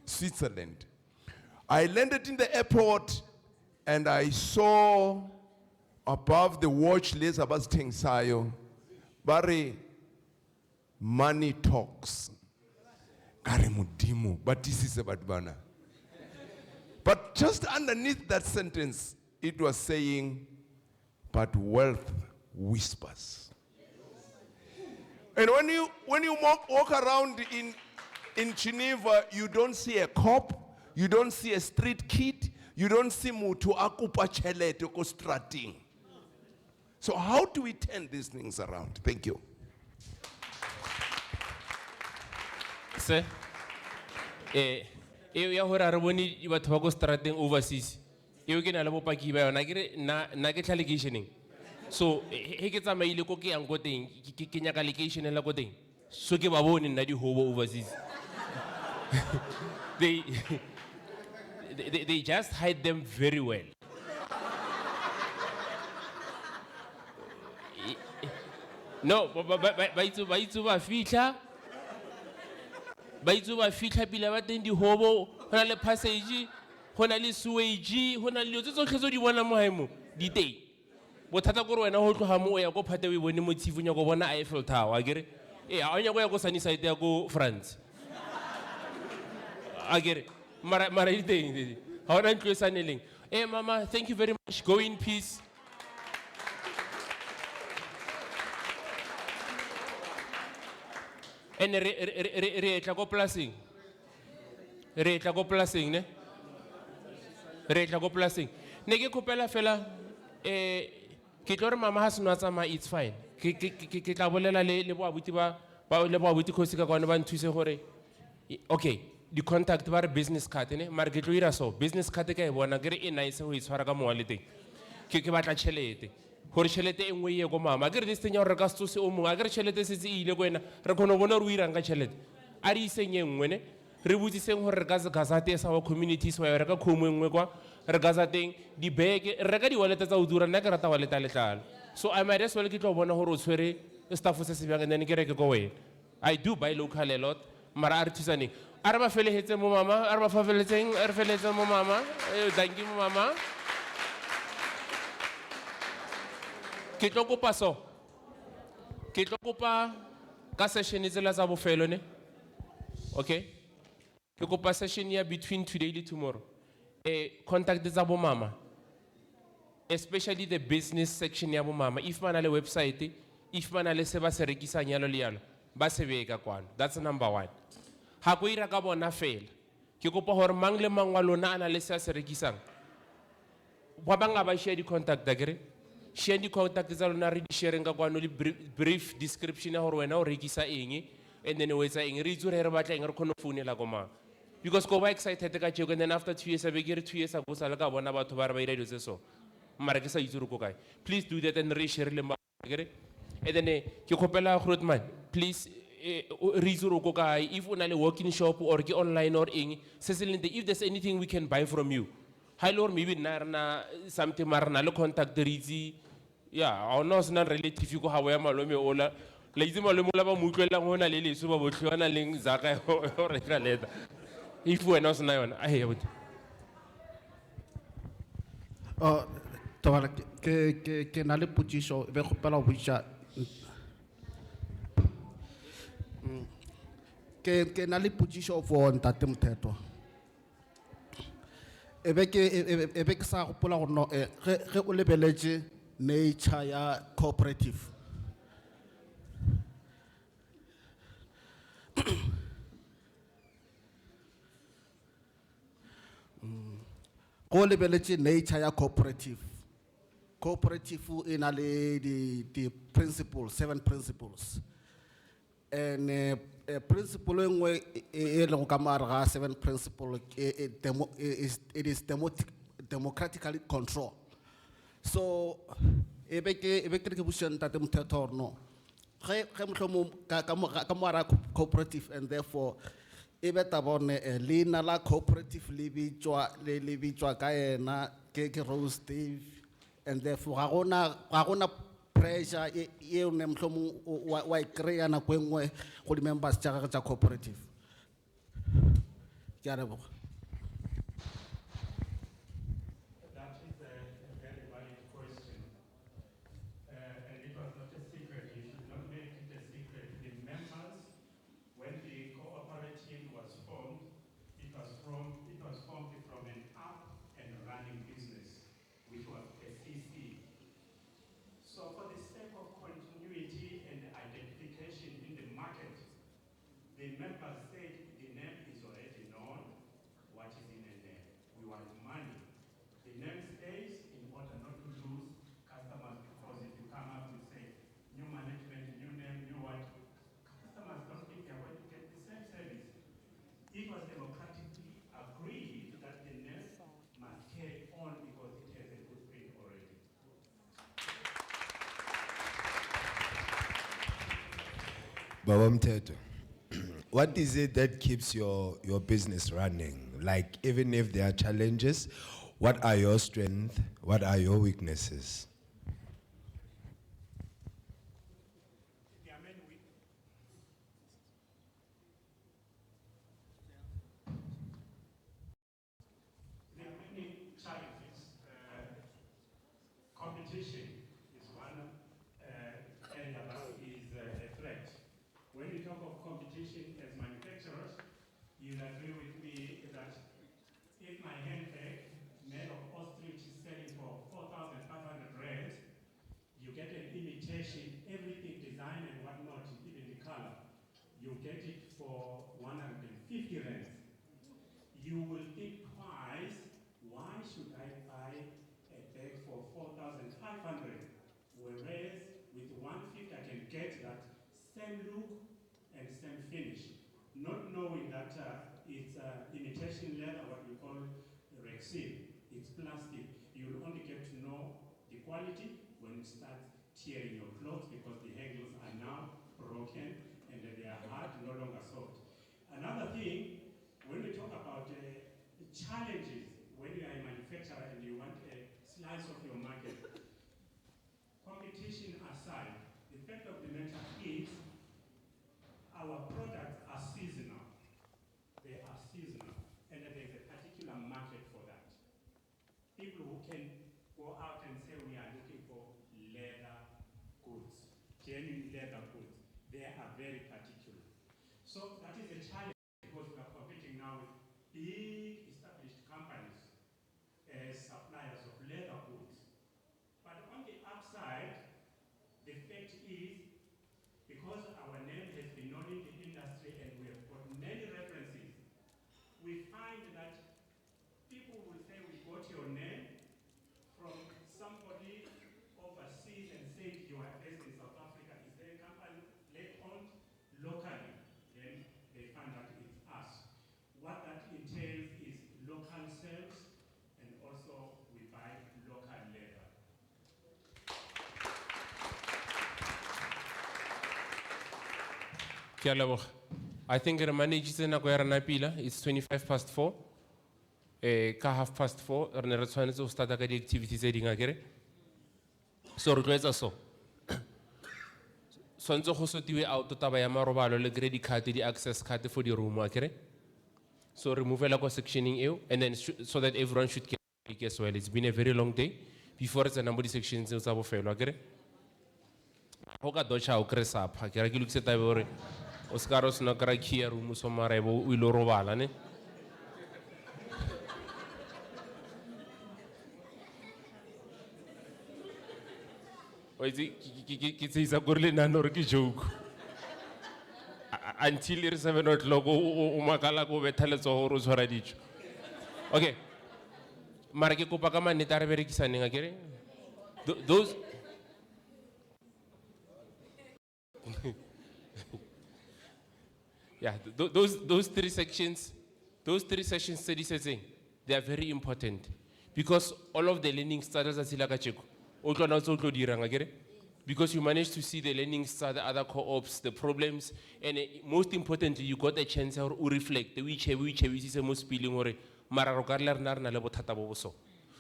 Switzerland, I landed in the airport and I saw above the watch list about Tengsayo, Bari, money talks. But this is about Bana. But just underneath that sentence, it was saying, but wealth whispers. And when you walk around in Geneva, you don't see a cop, you don't see a street kid, you don't see mutu akupa chele to go strating. So how do we turn these things around? Thank you. Sir, ya hore re bone batho ba go strating overseas. You ke na le bopaki ba yona ke na ke tla locationing. So he ke tsamaile ko ke yang go teng ke nyaka location la go teng. So ke ba bone nna di hobo overseas. They just hide them very well. No, ba itse ba fitla. Ba itse ba fitla pila ba teng di hobo, hona le passage, hona le sewage, hona le tso tsotlhe di bona mo haimo di teng. Bothata go re wena ho tloga mo ya go phate we bone mo TV nya go bona Eiffel Tower, akere Yeah, I go go sunny side there go France. I get it. Mara thing. How don't you sunny? Hey, Mama, thank you very much. Go in peace. And re tla go plasing. Re tla go plasing ne? Re tla go plasing. Ne ke kopela fela ke tlo re mama ha se no tsamaya it's fine. Ke tla bolela le bo abuti ba le bo abuti khosi ka kwana ba nthuse gore okay, di contact ba re business card ne mara ke tlo ira so business card ka e bona ke re e nice ho itshwara ka mo walleteng. Ke batla chelete. Gore chelete e nngwe ye go mama. Ke re this thing ya re ka se se o mongwe. A ke re chelete se se ile go wena. Re khona bona re o irang ka chelete. A re iseng ye nngwe ne. Re botsiseng gore re ka se gazate sa wa communities wa re ka khomo nngwe kwa re gazateng di bag re ka di wallet tsa o dura nna ke rata wallet a letlalo. So I might as well ke tlo bona gore o tshwere staff se se bjang and then ke reke go wena. I do buy local a lot. Mara a re thusaneng. A re ba felehetse mo mama, a re ba fafeletseng, a re felehetse mo mama. Thank you mo mama. Ke tlo kopa so. Ke tlo kopa ka session tsela tsa bofelo ne. Okay? Ke kopa session ya between today and tomorrow. Contact tsa bo mama. Especially the business section ya bo mama. If mana le website, if mana le se ba se rekisang yalo le yalo, ba se beka kwano. That's number 1. Ha go ira ka bona fela. Ke kopa hore mang le mang wa lona ana le se rekisang. Ba banga ba share di contact agre. Share di contact tsa lona re di sharing ka kwano le brief description ya hore wena o rekisa eng and then o etsa eng re itse re batla eng re khone founela go mama. Because go ba excited ka tšeo and then after 2 years abe ke re 2 years ago sa le ka bona batho ba re ba ira dilo tse so. Mara ke sa itse re go kae. Please do that and re share le mama. And then ke khopela Grootman, please re itse re go kae if una le walk-in shop or ke online or eng se se lente if there's anything we can buy from you. Hi Lord, maybe na something marna le contact ritsi. Yeah, I know it's not relative you go ha wa malome ola. La itse malome la ba mo utlwelang hona le leso ba botlhwana leng zaka o reka leta. If we know na yona a he yona. Tobala ke na le potšišo be kgopela go botša ke na le potšišo for ntate Mthethwa. Ebe ke sa gopola gore no ge o lebeletše nature ya cooperative go lebeletše nature ya cooperative ena le di principles 7 principles and principle e nngwe e lego ka mare ga 7 principle it is democratically control. So ebe ke re ke buša ntate Mthethwa gore no ge mohlomong ka mora cooperative and therefore ebe tabone leina la cooperative le bitswa ka ena ke Rose Dave and therefore ga gona pressure e o ne mohlomong wa ikreya nako e nngwe go di-members tša gagwe tša cooperative. Ke a leboga. That is a very valid question. And it was not a secret. You should not make it a secret. The members, when the cooperative was formed, it was formed from an up and running business, which was a CC. So for the sake of continuity and identification in the market, the members said the name is already known. What is in the name? We want money. The name stays in order not to lose customers, because if you come up and say new management, new name, new what, customers don't think they're going to get the same service. It was democratically agreed that the name must carry on because it has a footprint already. Baba Mthethwa, what is it that keeps your business running? Like, even if there are challenges, what are your strengths? What are your weaknesses? There are many challenges. Competition is one area that is a threat. When you'll agree with me that if my handbag made of ostrich is selling for 4,500 rand, you get an imitation, everything design and whatnot, even the color. You get it for 150 rand. You will think twice, why should I buy a bag for 4,500? Whereas with 150 I can get that same look and same finish. Not knowing that it's imitation leather, what we call resin. It's plastic. You'll only get to know the quality when it starts tearing your clothes because the handles are now broken and they are hard, no longer soft. Another thing, when we talk about challenges, when you are a manufacturer and you want a slice of your market, competition aside, the fact of the matter is our products are seasonal. They are seasonal, and there is a particular market for that. People who can go out and say we are looking for leather goods, genuine leather goods, they are very particular. So that is a challenge because we are competing now with big established companies as suppliers of leather goods. But on the upside, the fact is, because our name has been known in the industry and we have got many references, we find that people will say we got your name from somebody overseas and said you are based in South Africa. Is there a company owned locally? Then they find out it's us. What that entails is local sales and also we buy local leather. I think the manager it's 25 past 4. Ka 4:30, re ne re tshwanetse go starta ka di-activities tse dingwe akere. So re tlo etsa so. Tshwanetse go sotiwe out taba ya marobalo le credit card, di-access card for di-room akere. So re movela ko sectioning eo, and then so that everyone should get as well. It's been a very long day before it's a number of sections tsa bofelo akere. Ho ka docha o kre sapha ke ra ke lokise tabe hore o ska ro sna kra kia room so marebo o ilo robala ne. Ke tsisa gore le nna re ke joke until re 7 o'clock o makala go betha letsogo go tshwara dijo. Okay, mara ke kopa ka manne ta re berekisaneng akere. Those yeah, those three sessions study, they are very important because all of the learning styles because you managed to see the learning style, the other co-ops, the problems, and most importantly, you got a chance to reflect which is most spilling or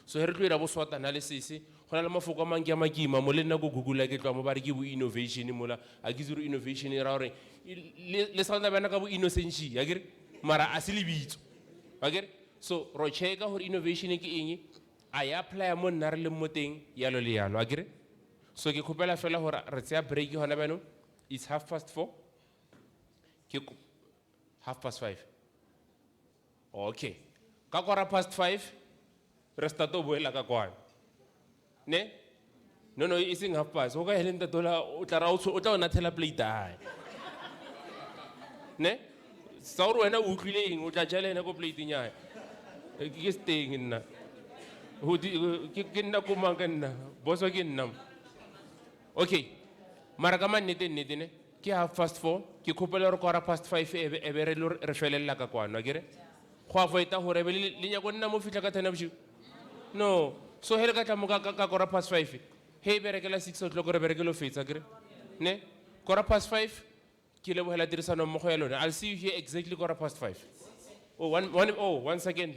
so here we have SWOT analysis. Go na le mafoko a mang a makima mo le nna go Google ke tloa mo ba re ke bo innovation mola a ke zuru innovation ra gore le sound bana ka bo innocence akere mara a se le bitso akere. So ro checka gore innovation ke eng a ya apply mo nna re le mo teng yalo le yalo akere. So ke khopela fela gore re tsaya break hona bano. It's 4:30. Ke 5:30. Okay, ka 5:15 re start to boela ka kwana ne. No, it's in 5:30. O ka helenta dola o tla ra o tla ona thela plate hae ne. Sa o wena o utlwile eng o tla jela ena go plate nya ke steng nna ho ke nna ko mang ka nna boso ke nna. Okay, mara ka manete ne ke 4:30 ke khopela re 5:15 e be re felela ka kwana akere go avoida gore be le nya go nna mo fitla ka 10 bosigo. No, so hele ka tla mo ka 5:15 he berekela 6 o'clock re berekelo fetsa akere ne 5:15 ke le bohela tirisano mo go ya lona. I'll see you here exactly 5:15. Oh, one second.